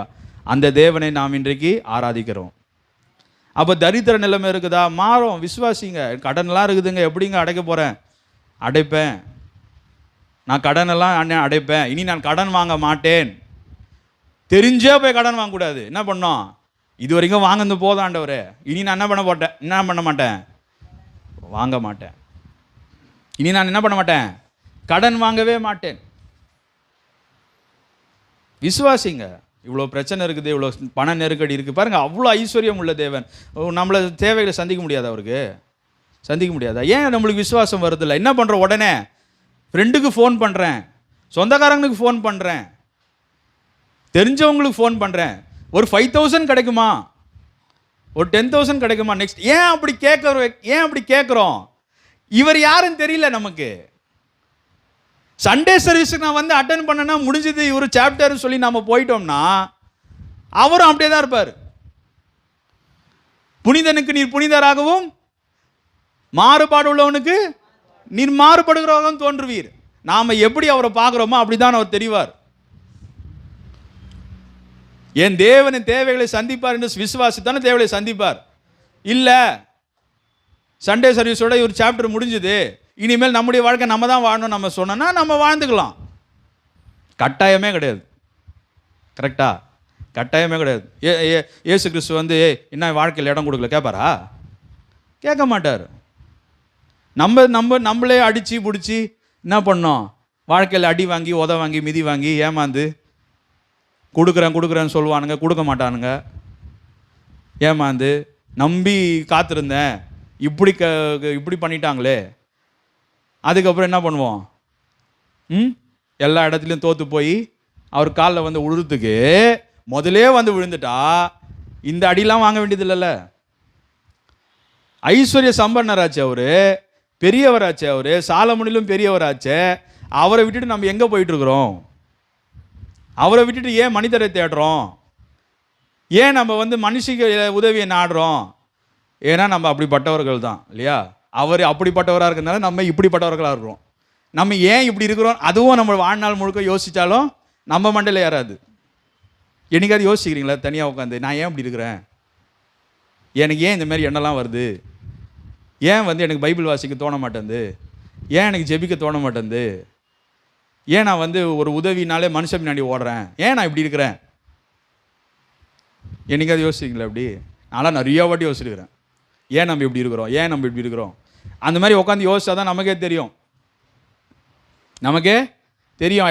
அந்த தேவனை நாம் இன்றைக்கு ஆராதிக்கிறோம். அப்போ தரித்திர நிலைமை இருக்குதா? மாறும், விசுவாசிங்க. கடன்லாம் இருக்குதுங்க, எப்படிங்க அடைக்க போகிறேன்? அடைப்பேன், நான் கடனெல்லாம் அடைப்பேன். இனி நான் கடன் வாங்க மாட்டேன். தெரிஞ்சே போய் கடன் வாங்கக்கூடாது. என்ன பண்ணோம்? இது வரைக்கும் வாங்கினது போதும் ஆண்டவரே, இனி நான் என்ன பண்ண மாட்டேன், வாங்க மாட்டேன். இனி நான் என்ன பண்ண மாட்டேன், கடன் வாங்கவே மாட்டேன். விசுவாசிங்க. இவ்வளோ பிரச்சனை இருக்குது, இவ்வளோ பண நெருக்கடி இருக்குது பாருங்கள். அவ்வளோ ஐஸ்வர்யம் உள்ள தேவன் நம்மளை தேவைகளை சந்திக்க முடியாதா? அவருக்கு சந்திக்க முடியாதா? ஏன் நம்மளுக்கு விசுவாசம் வருதில்ல? என்ன பண்ணுறோம்? உடனே ஃப்ரெண்டுக்கு ஃபோன் பண்ணுறேன், சொந்தக்காரங்களுக்கு ஃபோன் பண்ணுறேன், தெரிஞ்சவங்களுக்கு ஃபோன் பண்ணுறேன். ஒரு 5,000 கிடைக்குமா, ஒரு 10,000 கிடைக்குமா நெக்ஸ்ட்? ஏன் அப்படி கேட்குறோம்? இவர் யாருன்னு தெரியல நமக்கு. சண்டே சர்வீஸுக்கு நான் வந்து அட்டன் பண்ணனா முடிஞ்சது இவர் சாப்டர்னு சொல்லி நம்ம போயிட்டோம்னா அவரும் அப்படியே தான் இருப்பார். புனிதனுக்கு நீர் புனிதராகவும் மாறுபாடு உள்ளவனுக்கு நீர் மாறுபடுகிறவங்க தோன்றுவீர். நாம் எப்படி அவரை பார்க்குறோமோ அப்படிதான் அவர் தெரிவார். என் தேவனின் தேவைகளை சந்திப்பார் என்று விசுவாசித்தானே தேவைகளை சந்திப்பார். இல்லை சண்டே சர்வீஸோட ஒரு சாப்டர் முடிஞ்சுது, இனிமேல் நம்முடைய வாழ்க்கை நம்ம தான் வாழணும் நம்ம சொன்னோன்னா நம்ம வாழ்ந்துக்கலாம். கட்டாயமே கிடையாது. கரெக்டா? கட்டாயமே கிடையாது. ஏசு கிறிஸ்து வந்து என்ன வாழ்க்கையில் இடம் கொடுக்கல கேட்பாரா? கேட்க மாட்டார். நம்மளே அடித்து பிடிச்சி என்ன பண்ணோம், வாழ்க்கையில் அடி வாங்கி உத வாங்கி மிதி வாங்கி ஏமாந்து கொடுக்குறேன்னு சொல்லுவானுங்க, கொடுக்க மாட்டானுங்க. ஏமாந்து நம்பி காத்திருந்தேன், இப்படி பண்ணிட்டாங்களே, அதுக்கப்புறம் என்ன பண்ணுவோம்? எல்லா இடத்துலையும் தோற்று போய் அவர் காலில் வந்து விழுறதுக்கு முதலே வந்து விழுந்துட்டா இந்த அடிலாம் வாங்க வேண்டியது இல்லைல்ல. ஐஸ்வர்ய சம்பன்னராச்சு அவரு, பெரியவராச்சு அவரு, சாலமோனிலும் பெரியவராச்சு. அவரை விட்டுட்டு நம்ம எங்கே போயிட்டுருக்குறோம்? அவரை விட்டுட்டு ஏன் மனிதரை தேடுறோம்? ஏன் நம்ம வந்து மனுஷிக உதவியை நாடுறோம்? ஏன்னா நம்ம அப்படிப்பட்டவர்கள் தான் இல்லையா? அவர் அப்படிப்பட்டவராக இருக்கிறதுனால நம்ம இப்படிப்பட்டவர்களாக இருக்கிறோம். நம்ம ஏன் இப்படி இருக்கிறோம் அதுவும் நம்ம வாழ்நாள் முழுக்க யோசித்தாலும் நம்ம மண்டையில் ஏறாது. என்னைக்காவது யோசிக்கிறீங்களா தனியாக உட்காந்து, நான் ஏன் இப்படி இருக்கிறேன், எனக்கு ஏன் இந்த மாதிரி எண்ணெல்லாம் வருது, ஏன் வந்து எனக்கு பைபிள் வாசிக்க தோண மாட்டேங்குது, ஏன் எனக்கு ஜெபிக்க தோண மாட்டேங்குது, ஏன் நான் வந்து ஒரு உதவினாலே மனுஷன் பின்னாடி ஓடுறேன், ஏன் நான் இப்படி இருக்கிறேன்? என்னைக்காவது யோசிக்கிறீங்களா? அப்படி நான்லாம் நிறையா வாட்டி யோசிச்சுருக்கிறேன். ஏன் நம்ம இப்படி இருக்கிறோம்? அந்த மாதிரி உட்காந்து யோசிச்சா தான் நமக்கே தெரியும்.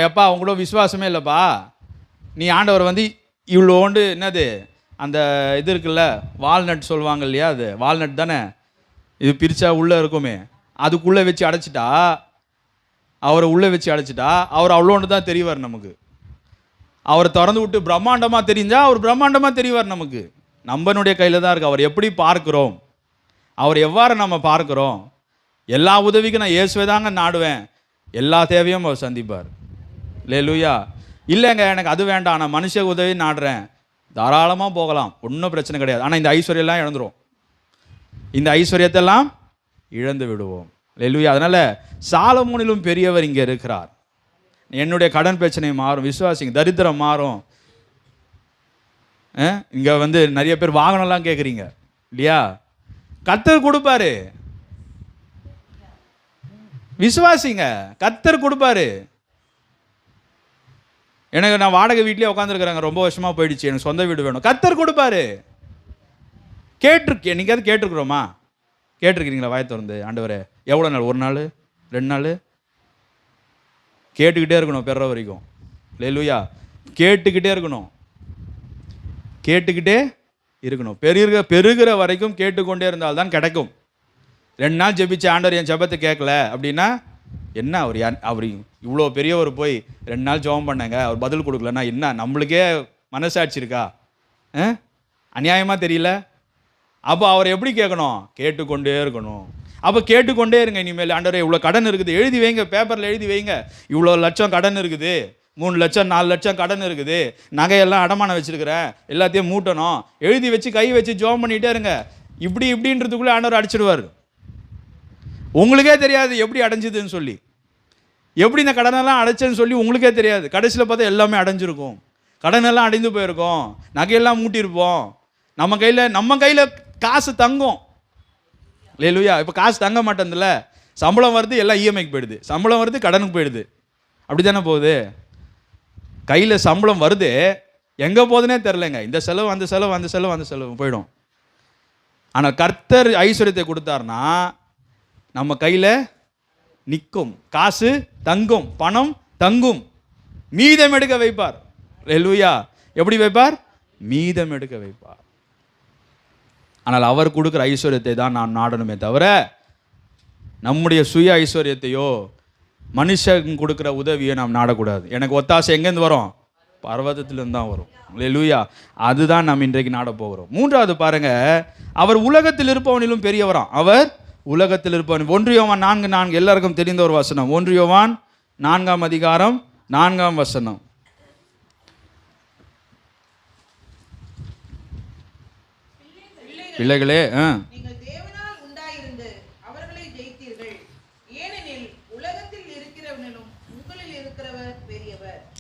எப்பா அவங்களோ விசுவாசமே இல்லைப்பா, நீ ஆண்டவர் வந்து இவ்வளோண்டு என்னது அந்த இது இருக்குல்ல, வால்நட் சொல்லுவாங்க இல்லையா, அது வால்நட் தானே, இது பிரித்தா உள்ளே இருக்குமே, அதுக்குள்ளே வச்சு அடைச்சிட்டா, அவரை உள்ளே வச்சு அடைச்சிட்டா அவர் அவ்வளோண்டு தான் தெரிவார் நமக்கு. அவரை திறந்து விட்டு பிரம்மாண்டமாக தெரிஞ்சா அவர் பிரம்மாண்டமாக தெரிவார் நமக்கு. நம்மனுடைய கையில் தான் இருக்குது. அவர் எப்படி பார்க்குறோம், அவர் எவ்வாறு நம்ம பார்க்குறோம். எல்லா உதவிக்கும் நான் இயேசுவை தாங்க நாடுவேன், எல்லா தேவையும் அவர் சந்திப்பார். அல்லேலூயா. இல்லைங்க எனக்கு அது வேண்டாம், நான் மனுஷ உதவி நாடுறேன், தாராளமாக போகலாம், ஒன்றும் பிரச்சனை கிடையாது. ஆனால் இந்த ஐஸ்வர்யெல்லாம் இழந்துரும், இந்த ஐஸ்வர்யத்தெல்லாம் இழந்து விடுவோம். அல்லேலூயா. அதனால் சாலமோனிலும் பெரியவர் இங்கே இருக்கிறார். என்னுடைய கடன் பிரச்சனை மாறும், விசுவாசிங்க, தரித்திரம் மாறும். இங்கே வந்து நிறைய பேர் வாகனம்லாம் கேட்குறீங்க இல்லையா? கர்த்தர் கொடுப்பாரு, விசுவாசிங்க, கர்த்தர் கொடுப்பாரு. எனக்கு நான் வாடகை வீட்லேயே உட்காந்துருக்குறாங்க, ரொம்ப வருஷமாக போயிடுச்சு, எனக்கு சொந்த வீடு வேணும், கர்த்தர் கொடுப்பாரு. என்னைக்காவது கேட்டிருக்கிறோமா? கேட்டிருக்கிறீங்களா வாயை திறந்து? ஆண்டவரே எவ்வளோ நாள், 1 நாள் 2 நாள்? கேட்டுக்கிட்டே இருக்கணும் பெற வரைக்கும். அல்லேலூயா. கேட்டுக்கிட்டே இருக்கணும். பெருகிற வரைக்கும் கேட்டுக்கொண்டே இருந்தால்தான் கிடைக்கும். 2 நாள் ஜெபிச்ச ஆண்டவர் என் ஜெபத்தை கேட்கல அப்படின்னா என்ன? அவர் இவ்வளோ பெரியவர் போய் 2 நாள் ஜெபம் பண்ணாங்க, அவர் பதில் கொடுக்கலன்னா என்ன? நம்மளுக்கே மனசாட்சி இருக்கா? அநியாயமாக தெரியல? அப்போ அவர் எப்படி கேட்கணும்? கேட்டுக்கொண்டே இருக்கணும். அப்போ கேட்டுக்கொண்டே இருங்க. இனிமேல் ஆண்டவரே இவ்வளோ கடன் இருக்குது, எழுதி வைங்க, பேப்பரில் எழுதி வைங்க, இவ்வளோ லட்சம் கடன் இருக்குது, 3 லட்சம் 4 லட்சம் கடன் இருக்குது, நகையெல்லாம் அடமானம் வச்சுருக்கிறேன், எல்லாத்தையும் மூட்டணும், எழுதி வச்சு கை வச்சு ஜெபம் பண்ணிகிட்டே இருங்க. இப்படின்றதுக்குள்ளே ஆண்டவர் அடிச்சிடுவார். உங்களுக்கே தெரியாது எப்படி அடைஞ்சிதுன்னு சொல்லி, எப்படி இந்த கடனெல்லாம் அடைச்சேன்னு சொல்லி உங்களுக்கே தெரியாது. கடைசியில் பார்த்தா எல்லாமே அடைஞ்சிருக்கும், கடனெல்லாம் அடைந்து போயிருக்கோம், நகையெல்லாம் மூட்டியிருப்போம். நம்ம கையில் காசு தங்கும். அல்லேலூயா. இப்போ காசு தங்க மாட்டேன்ல, சம்பளம் வருது எல்லாம் இஎம்ஐக்கு போயிடுது, சம்பளம் வருது கடனுக்கு போயிடுது, அப்படி தானே போகுது. கையில் சம்பளம் வருது, எங்கே போகுதுன்னே தெரிலங்க. இந்த செலவு அந்த செலவு அந்த செலவு அந்த செலவு போயிடும். ஆனால் கர்த்தர் ஐஸ்வர்யத்தை கொடுத்தாருன்னா நம்ம கையில் நிற்கும், காசு தங்கும், பணம் தங்கும், மீதம் எடுக்க வைப்பார். அல்லேலூயா. எப்படி வைப்பார்? மீதம் எடுக்க வைப்பார். ஆனால் அவர் கொடுக்குற ஐஸ்வர்யத்தை தான் நாம் நாடணுமே தவிர நம்முடைய சுய ஐஸ்வர்யத்தையோ மனுஷன் கொடுக்குற உதவியை நாம் நாடக்கூடாது. எனக்கு ஒத்தாசை எங்கேருந்து வரும்? பர்வதத்திலிருந்து தான் வரும். அல்லேலூயா. அதுதான் நாம் இன்றைக்கு நாட போகிறோம். மூன்றாவது பாருங்க, அவர் உலகத்தில் இருப்பவனிலும் பெரியவராம். அவர் உலகத்தில் இருப்பவன். 1 யோவான் 4:4 எல்லாருக்கும் தெரிந்த ஒரு வசனம். 1 யோவான் 4:4 பிள்ளைகளே,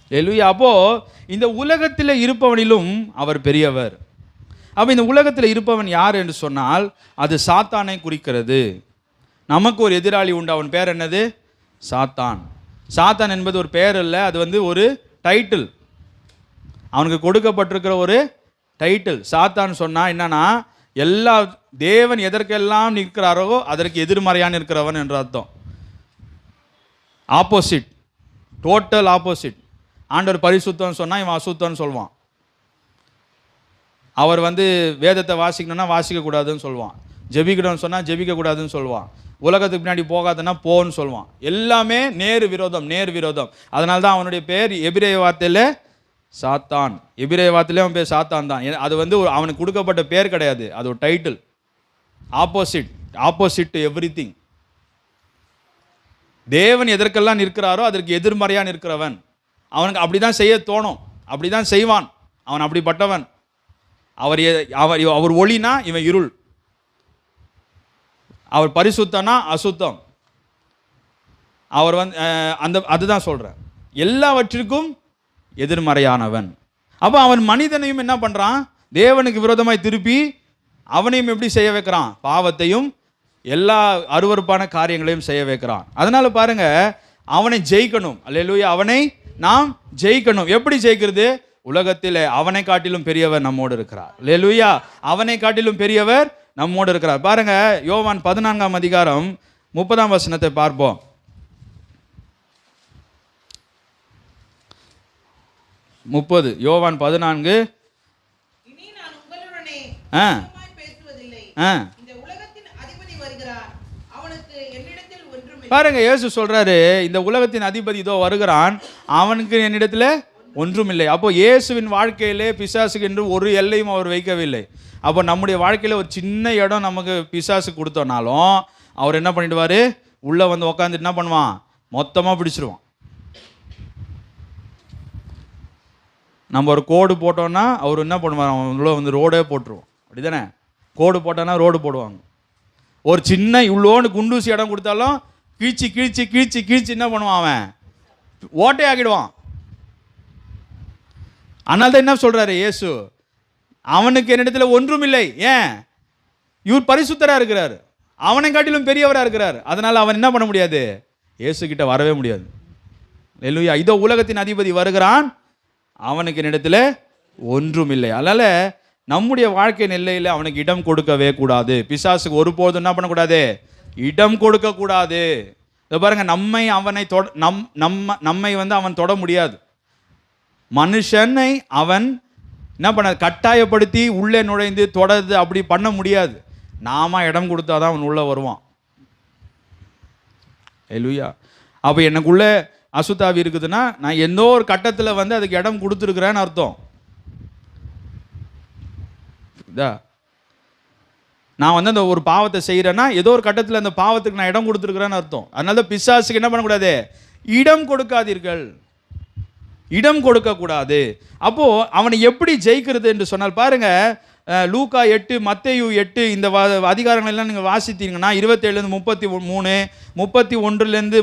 அல்லேலூயா. அப்போ இந்த உலகத்தில் இருப்பவனிலும் அவர் பெரியவர். அப்போ இந்த உலகத்தில் இருப்பவன் யார் என்று சொன்னால் அது சாத்தானை குறிக்கிறது. நமக்கு ஒரு எதிராளி உண்டு. அவன் பேர் என்னது? சாத்தான். சாத்தான் என்பது ஒரு பெயர் இல்லை, அது ஒரு டைட்டில். அவனுக்கு கொடுக்கப்பட்டிருக்கிற ஒரு டைட்டில். சாத்தான் சொன்னால் என்னன்னா, எல்லா தேவன் எதற்கெல்லாம் நிற்கிறாரோ அதற்கு எதிர்மறையான இருக்கிறவன் என்ற அர்த்தம். Opposite, total opposite. ஆண்டவர் பரிசுத்தம்னு சொன்னால் இவன் அசுத்தம்னு சொல்லுவான். அவர் வேதத்தை வாசிக்கணும்னா வாசிக்கக்கூடாதுன்னு சொல்லுவான். ஜெபிக்கணும்னு சொன்னால் ஜெபிக்கக்கூடாதுன்னு சொல்லுவான். உலகத்துக்கு பின்னாடி போகாதுன்னா போன்னு சொல்லுவான். எல்லாமே நேர் விரோதம், நேர் விரோதம். அதனால தான் அவனுடைய பேர் எபிரேய வார்த்தையில் சாத்தான். எபிரேய வார்த்தையிலே அவன் பேர் சாத்தான் தான். அது அவனுக்கு கொடுக்கப்பட்ட பேர் கிடையாது, அது ஒரு title. Opposite, opposite to everything. தேவன் எதற்கெல்லாம் நிற்கிறாரோ அதற்கு எதிர்மறையாக நிற்கிறவன். அவனுக்கு அப்படி தான் செய்ய தோணும், அப்படி தான் செய்வான். அவன் அப்படிப்பட்டவன். அவர் ஒளினா இவன் இருள், அவர் பரிசுத்தனா அசுத்தம். அவர் அதுதான் சொல்கிறேன், எல்லாவற்றிற்கும் எதிர்மறையானவன். அப்போ அவன் மனிதனையும் என்ன பண்ணுறான்? தேவனுக்கு விரோதமாய் திருப்பி அவனையும் எப்படி செய்ய வைக்கிறான்? பாவத்தையும் எல்லா அருவருப்பான காரியங்களையும் செய்ய வைக்கிறான். அதனால பாருங்க, அவனை ஜெயிக்கணும். அல்லேலூயா. அவனை நாம் ஜெயிக்கணும். எப்படி ஜெயிக்கிறது? உலகத்தில் அவனை காட்டிலும் பெரியவர் நம்மோடு இருக்கிறார். அல்லேலூயா. அவனை காட்டிலும் பெரியவர் நம்மோடு இருக்கிறார். பாருங்க, யோவான் 14:30 பார்ப்போம். யோவான் 14. பாருங்க, இயேசு சொல்றாரு, இந்த உலகத்தின் அதிபதி இதோ வருகிறான், அவனுக்கு என்னிடத்தில் ஒன்றும் இல்லை. அப்போ இயேசுவின் வாழ்க்கையிலே பிசாசுக்கு என்று ஒரு எல்லையும் அவர் வைக்கவில்லை. அப்போ நம்முடைய வாழ்க்கையில் ஒரு சின்ன இடம் நமக்கு பிசாசு கொடுத்தோனாலும் அவர் என்ன பண்ணிடுவார்? உள்ளே உட்காந்துட்டு என்ன பண்ணுவான்? மொத்தமாக பிடிச்சிருவான். நம்ம ஒரு கோடு போட்டோன்னா அவர் என்ன பண்ணுவார்? அவன் உள்ள ரோடே போட்டுருவோம். அப்படி தானே? கோடு போட்டோன்னா ரோடு போடுவாங்க. ஒரு சின்ன இவ்வளோன்னு குண்டூசி இடம் கொடுத்தாலும் கீழ்ச்சி கீழ்ச்சி கீழ்ச்சி கீழ்ச்சி என்ன பண்ணுவான்? அவன் ஓட்டை ஆக்கிடுவான். அதனால தான் என்ன சொல்கிறாரு இயேசு, அவனுக்கு என்னிடத்தில் ஒன்றும் இல்லை. ஏன்? இவர் பரிசுத்தராக இருக்கிறார், அவனை காட்டிலும் பெரியவராக இருக்கிறார். அதனால் அவன் என்ன பண்ண முடியாது? இயேசு கிட்ட வரவே முடியாது. அல்லேலூயா. இதோ உலகத்தின் அதிபதி வருகிறான், அவனுக்கு என்னிடத்தில் ஒன்றும் இல்லை. அதனால் நம்முடைய வாழ்க்கை நிலையில் அவனுக்கு இடம் கொடுக்கவே கூடாது. பிசாசுக்கு ஒருபோதும் என்ன பண்ணக்கூடாது? இடம் கொடுக்கக்கூடாது. இதை பாருங்க, நம்மை அவன் தொட முடியாது. மனுஷனை அவன் என்ன பண்ண கட்டாயப்படுத்தி உள்ளே நுழைந்து தொடர்ந்து அப்படி பண்ண முடியாது. நாம இடம் கொடுத்தாதான் அவன் உள்ளே வருவான். அல்லேலூயா. அப்போ எனக்குள்ளே அசுத்தாவி இருக்குதுன்னா நான் எந்த ஒரு கட்டத்தில் அதுக்கு இடம் கொடுத்துருக்குறேன்னு அர்த்தம். நான் அந்த ஒரு பாவத்தை செய்கிறேன்னா ஏதோ ஒரு கட்டத்தில் அந்த பாவத்துக்கு நான் இடம் கொடுத்துருக்குறேன்னு அர்த்தம். அதனால பிசாசுக்கு என்ன பண்ணக்கூடாது? இடம் கொடுக்காதீர்கள், இடம் கொடுக்கக்கூடாது. அப்போது அவனை எப்படி ஜெயிக்கிறது என்று சொன்னால் பாருங்க, லூக்கா 8, மத்தேயு 8 இந்த அதிகாரங்கள் எல்லாம் நீங்கள் வாசித்தீங்கன்னா 27-33, 31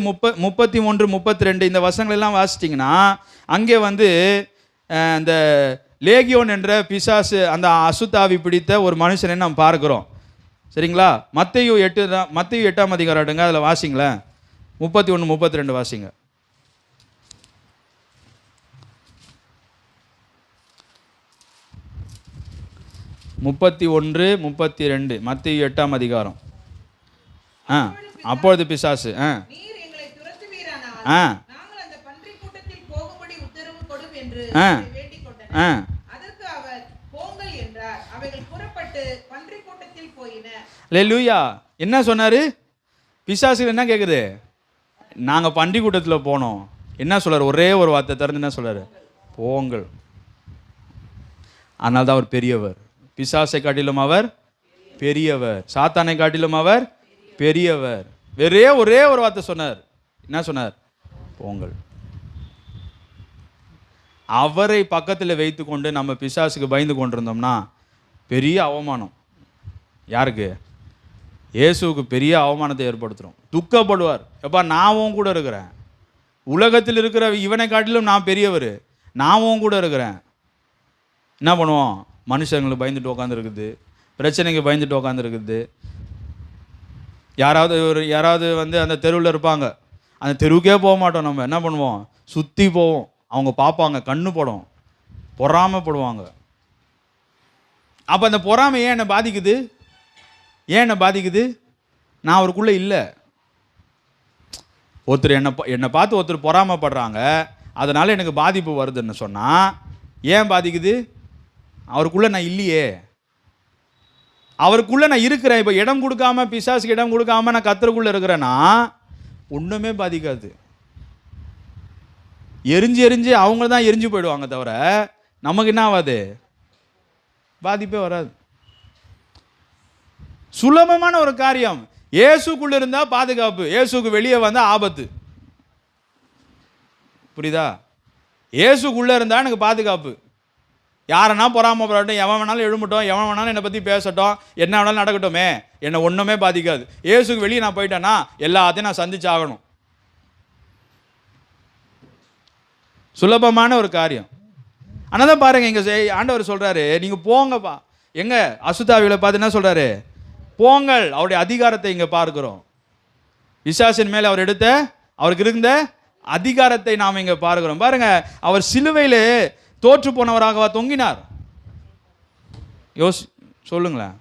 32 இந்த வசனங்கள் எல்லாம் வாசித்தீங்கன்னா அங்கே அந்த லேகியோன் என்ற பிசாசு, அந்த அசுத்தாவி பிடித்த ஒரு மனுஷனை நாம் பார்க்கிறோம். சரிங்களா? மத்தேயு 8ஆம் அதிகாரம் எடுங்க, அதில் வாசிங்களேன். 31 32 வாசிங்க. 31, 32 மத்தேயு 8ஆம் அதிகாரம். அப்பொழுது பிசாசு அல்லேலூயா. என்ன சொன்னாரு? பிசாசு என்ன கேக்குது? நாங்க பன்றி கூட்டத்துல போனோம். என்ன சொல்றாரு? ஒரே ஒரு வார்த்தை திறந்து என்ன சொல்றாரு? போங்கள். அதனால தான் அவர் பெரியவர். பிசாசை காட்டிலும் அவர் பெரியவர், சாத்தானை காட்டிலும் அவர் பெரியவர். ஒரே ஒரு வார்த்தை சொன்னார். என்ன சொன்னார்? போங்கள். அவரை பக்கத்தில் வைத்து கொண்டு நம்ம பிசாசுக்கு பயந்து கொண்டிருந்தோம்னா பெரிய அவமானம். யாருக்கு? இயேசுவுக்கு பெரிய அவமானத்தை ஏற்படுத்துகிறோம். துக்கப்படுவார். எப்பா நான் உன் கூட இருக்கிறேன், உலகத்தில் இருக்கிற இவனை காட்டிலும் நான் பெரியவர், நான் உன் கூட இருக்கிறேன். என்ன பண்ணுவோம்? மனுஷங்களுக்கு பயந்துட்டு உட்காந்துருக்குது, பிரச்சனைக்கு பயந்துட்டு உட்காந்துருக்குது. யாராவது வந்து அந்த தெருவில் இருப்பாங்க, அந்த தெருவுக்கே போக மாட்டோம். நம்ம என்ன பண்ணுவோம்? சுற்றி போவோம். அவங்க பார்ப்பாங்க, கண்ணு படும், பொறாமைப்படுவாங்க. அப்போ அந்த பொறாமை ஏன் என்னை பாதிக்குது? நான் அவருக்குள்ளே இல்லை. ஒருத்தர் என்னை பார்த்து ஒருத்தர் பொறாமைப்படுறாங்க, அதனால் எனக்கு பாதிப்பு வருதுன்னு சொன்னால் ஏன் பாதிக்குது? அவருக்குள்ளே நான் இல்லையே. அவருக்குள்ளே நான் இருக்கிறேன். இப்போ இடம் கொடுக்காம, பிசாசுக்கு இடம் கொடுக்காம நான் கர்த்தருக்குள்ளே இருக்கிறேன்னா ஒன்றுமே பாதிக்காது. எரிஞ்சு அவங்க தான் எரிஞ்சு போயிடுவாங்க, தவிர நமக்கு என்ன ஆகாது? பாதிப்பே வராது. சுலபமான ஒரு காரியம். இயேசுக்குள்ள இருந்தா பாதுகாப்பு, இயேசுக்கு வெளியே வந்தா ஆபத்து. புரியுதா? இயேசுக்குள்ள இருந்தா எனக்கு பாதுகாப்பு. யாரனா பொறாமப்படட்டும், எவன் வேணாலும் எழுமட்டும், எவன் வேணாலும் என்னை பற்றி பேசட்டும், என்ன வேணாலும் நடக்கட்டுமே, என்னை ஒன்றுமே பாதிக்காது. இயேசுக்கு வெளியே நான் போயிட்டேன்னா எல்லாத்தையும் நான் சந்திச்சாகணும். சுலபமான ஒரு காரியம். ஆனால் தான் பாருங்க, இங்கே ஆண்டவர் சொல்கிறாரு, நீங்கள் போங்கப்பா. எங்க அசுத்தாவிகளை பார்த்து என்ன சொல்கிறாரு? போங்கள். அவருடைய அதிகாரத்தை இங்கே பார்க்கிறோம். பிசாசின் மேலே அவருக்கு இருந்த அதிகாரத்தை நாம் இங்கே பார்க்கிறோம். பாருங்க, அவர் சிலுவையிலே தோற்று போனவராகவா தொங்கினார்? சொல்லுங்களேன்.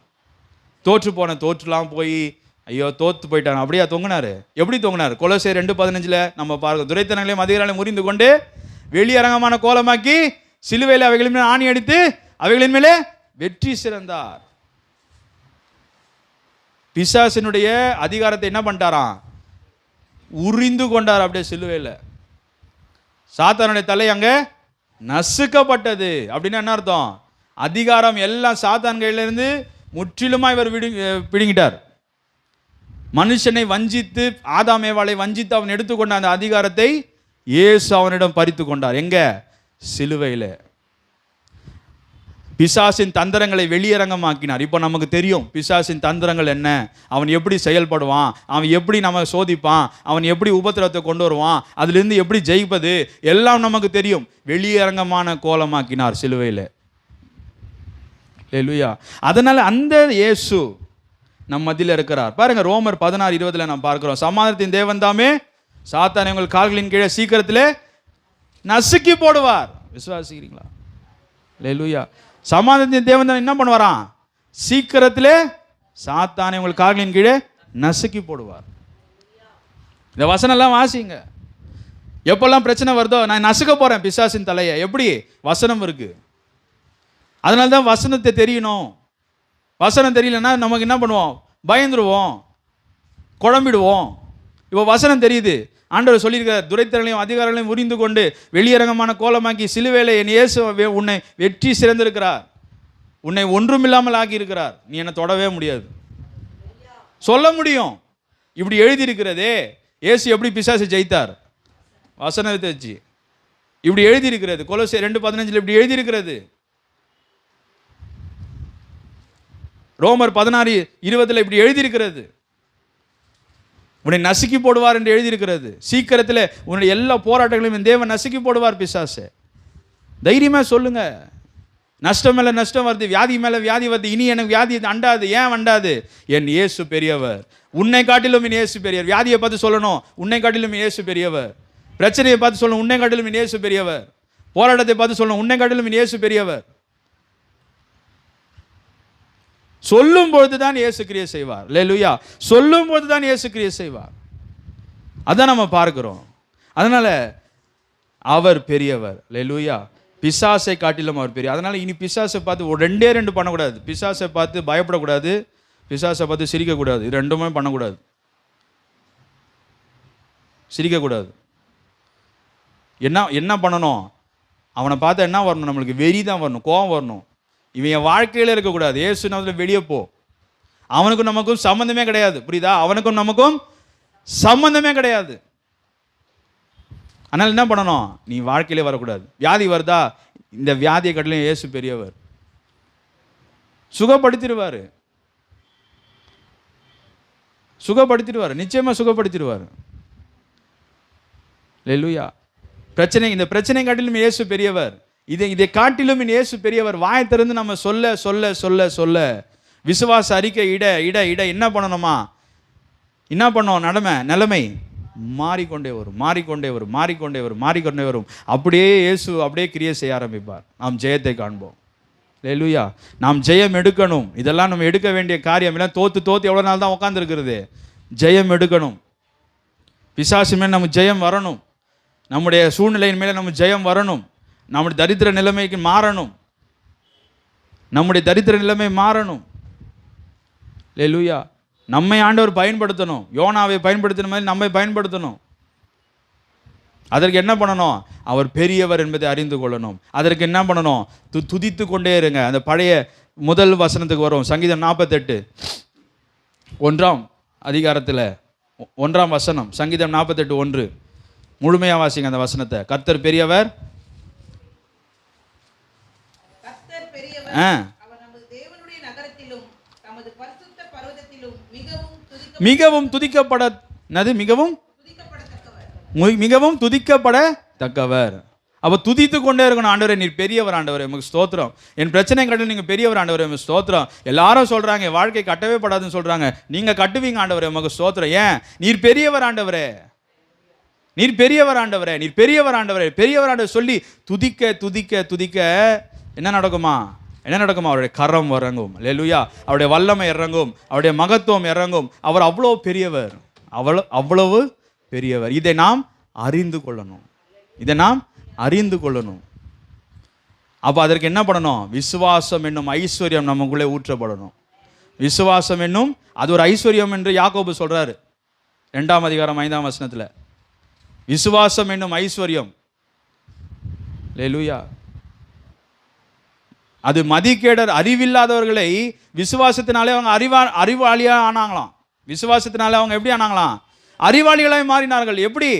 தோற்றுலாம் போய் ஐயோ தோத்து போயிட்டாங்க, அப்படியா தொங்கினாரு? எப்படி தொங்கினார்? கொலோசியர் 2:15 நம்ம பார்க்கிறோம். துரைத்தனங்களையும் அதிகாரங்களையும் முறிந்து கொண்டு வெளியரங்கமான கோலமாக்கி சிலுவையில் அவைகளின் மேலே ஆணி அடித்து அவைகளின் மேலே வெற்றி சிறந்தார். பிசாசினுடைய அதிகாரத்தை என்ன பண்ணிட்டாராம்? உரிந்து கொண்டார் அப்படியே சிலுவையில். சாத்தானுடைய தலை அங்கே நசுக்கப்பட்டது. அப்படின்னா என்ன அர்த்தம்? அதிகாரம் எல்லாம் சாத்தான் கையிலிருந்து முற்றிலுமா இவர் பிடுங்கிட்டார். மனுஷனை வஞ்சித்து, ஆதாம் ஏவாளை வஞ்சித்து அவன் எடுத்துக்கொண்ட அந்த அதிகாரத்தை இயேசு அவனிடம் பறித்து கொண்டார். எங்க? சிலுவையில். பிசாசின் தந்திரங்களை வெளியரங்கமாக்கினார். இப்போ நமக்கு தெரியும் பிசாசின் தந்திரங்கள் என்ன, அவன் எப்படி செயல்படுவான், அவன் எப்படி நம்ம சோதிப்பான், அவன் எப்படி உபத்திரத்தை கொண்டு வருவான், அதிலிருந்து எப்படி ஜெயிப்பது, எல்லாம் நமக்கு தெரியும். வெளியரங்கமான கோலமாக்கினார் சிலுவையில். அல்லேலூயா. அதனால அந்த இயேசு நம் மத்தியில் இருக்கிறார். பாருங்க, ரோமர் 16:20 நாம் பார்க்கிறோம். சமாதானத்தின் தேவன் தாமே சாத்தானை உங்கள் கால்களின் கீழே சீக்கிரத்திலே நசுக்கி போடுவார். விசுவாசிக்கிறீங்களா? அல்லேலூயா. சமாதானத்தின் தேவன் தான் என்ன பண்ணுவாராம்? சீக்கிரத்திலே சாத்தானை உங்கள் கால்களின் கீழே நசுக்கி போடுவார். இந்த வசனம் எல்லாம் வாசிங்க. எப்பெல்லாம் பிரச்சனை வருதோ, நான் நசுக்க போறேன் பிசாசின் தலையை, எப்படி? வசனம் இருக்கு. அதனால தான் வசனத்தை தெரியணும். வசனம் தெரியலன்னா நமக்கு என்ன பண்ணுவோம்? பயந்துருவோம், குழம்பிடுவோம். இப்போ வசனம் தெரியுது. ஆண்டவர் சொல்லியிருக்கார், துரைத்தனங்களையும் அதிகாரங்களையும் உரிந்து கொண்டு வெளியரங்கமான கோலமாக்கி சிலுவையில் என் இயேசு உன்னை வெற்றி சிறந்திருக்கிறார், உன்னை ஒன்றுமில்லாமல் ஆக்கியிருக்கிறார், நீ என்னை தொடவே முடியாது. சொல்ல முடியும். இப்படி எழுதியிருக்கிறதே. இயேசு எப்படி பிசாசு ஜெயித்தார்? வசனத்தை வச்சு. இப்படி எழுதியிருக்கிறது. கொலோசியர் 2:15 இப்படி எழுதியிருக்கிறது. ரோமர் 16:20 இப்படி எழுதியிருக்கிறது. உன்னை நசுக்கி போடுவார் என்று எழுதியிருக்கிறது. சீக்கிரத்தில் உன்னுடைய எல்லா போராட்டங்களையும் தேவன் நசுக்கி போடுவார் பிசாசு. தைரியமாக சொல்லுங்க. நஷ்டம் மேலே நஷ்டம் வருது, வியாதி மேலே வியாதி வருது, இனி எனக்கு வியாதி அண்டாது. ஏன் அண்டாது? என் இயேசு பெரியவர். உன்னை காட்டிலும் என் இயேசு பெரியவர். வியாதியை பார்த்து சொல்லணும், உன்னை காட்டிலும் என் இயேசு பெரியவர். பிரச்சனையை பார்த்து சொல்லணும், உன்னை காட்டிலும் என் இயேசு பெரியவர். போராட்டத்தை பார்த்து சொல்லணும், உன்னை காட்டிலும் என் இயேசு பெரியவர். சொல்லும் பொழுது தான் இயேசு கிரியை செய்வார். அல்லேலூயா. சொல்லும் பொழுது தான் இயேசு கிரியை செய்வார். அதான் நம்ம பார்க்கிறோம். அதனால அவர் பெரியவர். அல்லேலூயா. பிசாசை காட்டிலும் அவர் பெரிய. அதனால இனி பிசாசை பார்த்து ரெண்டே ரெண்டு பண்ணக்கூடாது. பிசாசை பார்த்து பயப்படக்கூடாது, பிசாசை பார்த்து சிரிக்கக்கூடாது. இது ரெண்டுமே பண்ணக்கூடாது. சிரிக்கக்கூடாது. என்ன பண்ணணும்? அவனை பார்த்தா என்ன வரணும்? நம்மளுக்கு வெறி தான் வரணும், கோபம் வரணும். இவன் என் வாழ்க்கையில் இருக்கக்கூடாது. ஏசு நாமத்தில் வெளியே போ. அவனுக்கும் நமக்கும் சம்மந்தமே கிடையாது. புரியுதா? அவனுக்கும் நமக்கும் சம்மந்தமே கிடையாது. அதனால் என்ன பண்ணணும்? நீ வாழ்க்கையிலே வரக்கூடாது. வியாதி வருதா? இந்த வியாதியை கட்டிலும் இயேசு பெரியவர். சுகப்படுத்திடுவார், சுகப்படுத்திடுவார், நிச்சயமாக சுகப்படுத்திடுவார். அல்லேலூயா. இந்த பிரச்சனை காட்டிலும் இயேசு பெரியவர். இதை காட்டிலும் இயேசு பெரியவர். வாயை திறந்து நம்ம சொல்ல சொல்ல சொல்ல சொல்ல விசுவாச அறிக்கை இட இட இட என்ன பண்ணணுமா? என்ன பண்ணோம்? நிலைமை மாறிக்கொண்டே வரும், மாறிக்கொண்டே வரும், மாறிக்கொண்டே வரும், மாறிக்கொண்டே வரும். அப்படியே இயேசு அப்படியே கிரியை செய்ய ஆரம்பிப்பார். நாம் ஜெயத்தை காண்போம். அல்லேலூயா. நாம் ஜெயம் எடுக்கணும். இதெல்லாம் நம்ம எடுக்க வேண்டிய காரியம் இல்லை. தோத்து எவ்வளோ நாள் தான் உட்காந்துருக்கிறது? ஜெயம் எடுக்கணும். பிசாசு மேலே நம்ம ஜெயம் வரணும். நம்முடைய சூழ்நிலையின் மேலே நம்ம ஜெயம் வரணும். நம்முடைய தரித்திர நிலைமைக்கு மாறணும். நம்முடைய தரித்திர நிலைமை மாறணும். அல்லேலூயா. நம்மை ஆண்டவர் பயன்படுத்தணும். யோனாவை பயன்படுத்தின மாதிரி நம்மை பயன்படுத்தணும். அதற்கு என்ன பண்ணணும்? அவர் பெரியவர் என்பதை அறிந்து கொள்ளணும். அதற்கு என்ன பண்ணணும்? துதித்து கொண்டே இருங்க. அந்த பழைய முதல் வசனத்துக்கு வரும். சங்கீதம் 48 1ஆம் அதிகாரத்தில் 1ஆம் வசனம். சங்கீதம் 48:1 முழுமையாக வாசிங்க அந்த வசனத்தை. கர்த்தர் பெரியவர், மிகவும் துதிக்கப்படத்தக்கவர். அப்போ துதித்து கொண்டே இருக்கணும். ஆண்டவரே நீர் பெரியவர், ஆண்டவரே உமக்கு ஸ்தோத்திரம். என் பிரச்சனை கட்டில் நீங்கள் பெரியவர், ஆண்டவரே உமக்கு ஸ்தோத்திரம். எல்லாரும் சொல்கிறாங்க வாழ்க்கை கட்டவே படாதுன்னு சொல்கிறாங்க. நீங்கள் கட்டுவீங்க ஆண்டவரே உமக்கு ஸ்தோத்திரம். ஏன்? நீர் பெரியவர் ஆண்டவரே, நீர் பெரியவர் ஆண்டவரே, நீர் பெரியவர் ஆண்டவரே, பெரியவர் ஆண்டவர் சொல்லி துதிக்க துதிக்க துதிக்க என்ன நடக்குமா? அவருடைய கரம் இறங்கும். அல்லேலூயா. அவருடைய வல்லமை இறங்கும், அவருடைய மகத்துவம் இறங்கும். அவர் அவ்வளோ பெரியவர், அவ்வளவு பெரியவர். இதை நாம் அறிந்து கொள்ளணும், இதை நாம் அறிந்து கொள்ளணும். அப்போ அதற்கு என்ன பண்ணணும்? விசுவாசம் என்னும் ஐஸ்வர்யம் நமக்குள்ளே ஊற்றப்படணும். விசுவாசம் என்னும் அது ஒரு ஐஸ்வர்யம் என்று யாக்கோபு சொல்றாரு 2ஆம் அதிகாரம் 5ஆம் வசனத்தில். விசுவாசம் என்னும் ஐஸ்வர்யம். அல்லேலூயா. அது மதிகேடர் அறிவில்லாதவர்களை விசுவாசத்தினாலே அவங்க அறிவாளியாக ஆனாங்களாம். விசுவாசத்தினாலே அவங்க எப்படி ஆனாங்களாம்? அறிவாளிகளாக மாறினார்கள். எப்படி?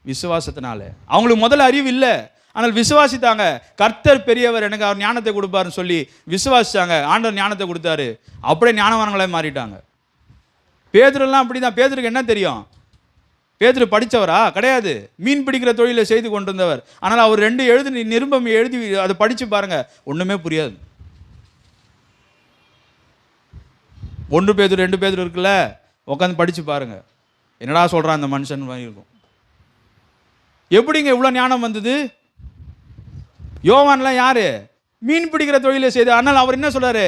விசுவாசத்தினாலே. அவங்களுக்கு முதல்ல அறிவு இல்லை, ஆனால் விசுவாசித்தாங்க. கர்த்தர் பெரியவர், எனக்கு அவர் ஞானத்தை கொடுப்பாருன்னு சொல்லி விசுவாசித்தாங்க. ஆண்டவர் ஞானத்தை கொடுத்தாரு. அப்படியே ஞானவான்களாக மாறிட்டாங்க. பேதுருலாம் அப்படி தான். பேதுருக்கு என்ன தெரியும்? பேதுரு படித்தவரா? கிடையாது. மீன் பிடிக்கிற தொழிலை செய்து கொண்டிருந்தவர். ஆனால் அவர் 2 நிருபம் எழுதி அதை படித்து பாருங்க, ஒன்றுமே புரியாது. 1 பேதுரு 2 பேதுரு இருக்குல்ல, உட்காந்து படித்து பாருங்க, என்னடா சொல்கிறான் அந்த மனுஷன் இருக்கும். எப்படிங்க இவ்வளோ ஞானம் வந்தது? யோவான்லாம் யாரு? மீன் பிடிக்கிற தொழிலை செய்து. ஆனால் அவர் என்ன சொல்றாரு?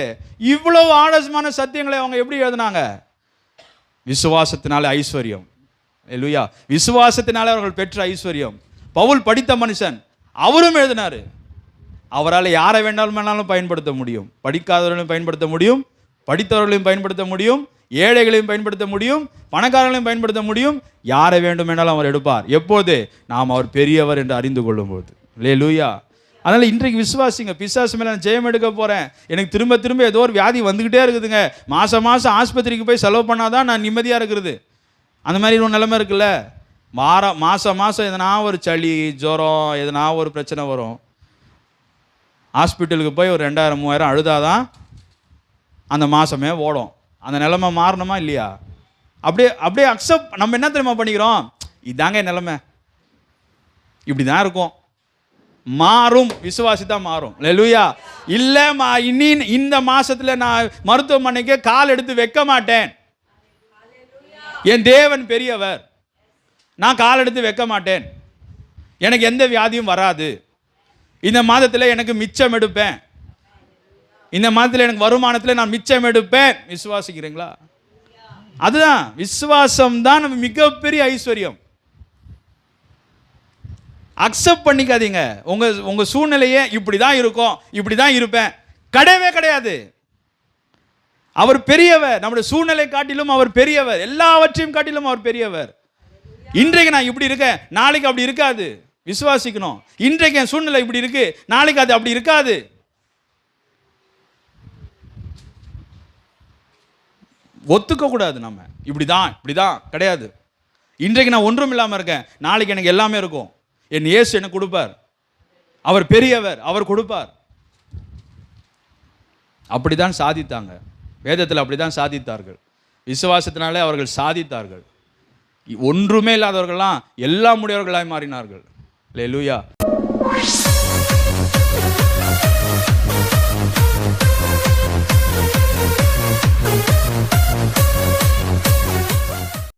இவ்வளவு ஆழமான சத்தியங்களை அவங்க எப்படி எழுதினாங்க? விசுவாசத்தினால ஐஸ்வர்யம். அல்லேலூயா. விசுவாசத்தினால அவர்கள் பெற்ற ஐஸ்வர்யம். பவுல் படித்த மனுஷன், அவரும் எழுதினாரு. அவரால் யாரை வேண்டாலும் பயன்படுத்த முடியும். படிக்காதவர்களையும் பயன்படுத்த முடியும், படித்தவர்களையும் பயன்படுத்த முடியும், ஏழைகளையும் பயன்படுத்த முடியும், பணக்காரர்களையும் பயன்படுத்த முடியும். யாரை வேண்டும் வேண்டாலும் அவர் எடுப்பார். எப்போது? நாம் அவர் பெரியவர் என்று அறிந்து கொள்ளும் போது. அல்லேலூயா. அதனால் இன்றைக்கு விசுவாசிங்க. பிசாசு மேலே நான் ஜெயம் எடுக்க போகிறேன், எனக்கு திரும்ப திரும்ப ஏதோ ஒரு வியாதி வந்துக்கிட்டே இருக்குதுங்க, மாதம் ஆஸ்பத்திரிக்கு போய் செலவு பண்ணாதான் நான் நிம்மதியாக இருக்கிறது, அந்த மாதிரி ஒரு நிலைமை இருக்குல்ல. மாதம் எதனா ஒரு சளி ஜுரம் எதனா ஒரு பிரச்சனை வரும், ஹாஸ்பிட்டலுக்கு போய் ஒரு 2000-3000 அழுதாதான் அந்த மாதமே ஓடும். அந்த நிலைமை மாறணுமா இல்லையா? அப்படியே அக்செப்ட். நம்ம என்ன தெரியுமா பண்ணிக்கிறோம்? இதாங்க நிலைமை, இப்படி தான் இருக்கும். மாறும். விசுவாசித்தான் மாறும். அல்லேலூயா. இல்லை இனி இந்த மாசத்துல நான் மருத்துவமனைக்கு கால் எடுத்து வைக்க மாட்டேன், என் தேவன் பெரியவர், நான் கால் எடுத்து வைக்க மாட்டேன், எனக்கு எந்த வியாதியும் வராது, இந்த மாதத்தில் எனக்கு மிச்சம் எடுப்பேன், இந்த மாதத்தில் எனக்கு வருமானத்தில் நான் மிச்சம் எடுப்பேன். விசுவாசிக்கிறீங்களா? அதுதான் விசுவாசம் தான் நம்ம மிகப்பெரிய ஐஸ்வர்யம். அக்செப்ட் பண்ணிக்காதீங்க. உங்க சூழ்நிலையே இப்படி தான் இருக்கும், இப்படி தான் இருப்பேன், கிடையவே கிடையாது. அவர் பெரியவர். நம்முடைய சூழ்நிலை காட்டிலும் அவர் பெரியவர். எல்லாவற்றையும் காட்டிலும் அவர் பெரியவர். இன்றைக்கு நான் இப்படி இருக்கேன், நாளைக்கு அப்படி இருக்காது. விசுவாசிக்கணும். இன்றைக்கு என் சூழ்நிலை இப்படி இருக்கு, நாளைக்கு அது அப்படி இருக்காது. ஒத்துக்க கூடாது. நம்ம இப்படிதான் கிடையாது. இன்றைக்கு நான் ஒன்றும் இல்லாமல் இருக்கேன், நாளைக்கு எனக்கு எல்லாமே இருக்கும். என் இயேசு எனக்கு கொடுப்பார். அவர் பெரியவர், அவர் கொடுப்பார். அப்படிதான் சாதித்தாங்க. வேதத்தில் அப்படிதான் சாதித்தார்கள். விசுவாசத்தினாலே அவர்கள் சாதித்தார்கள். ஒன்றுமே இல்லாதவர்கள்லாம் எல்லாம் உடையவர்களாய் மாறினார்கள். அல்லேலூயா.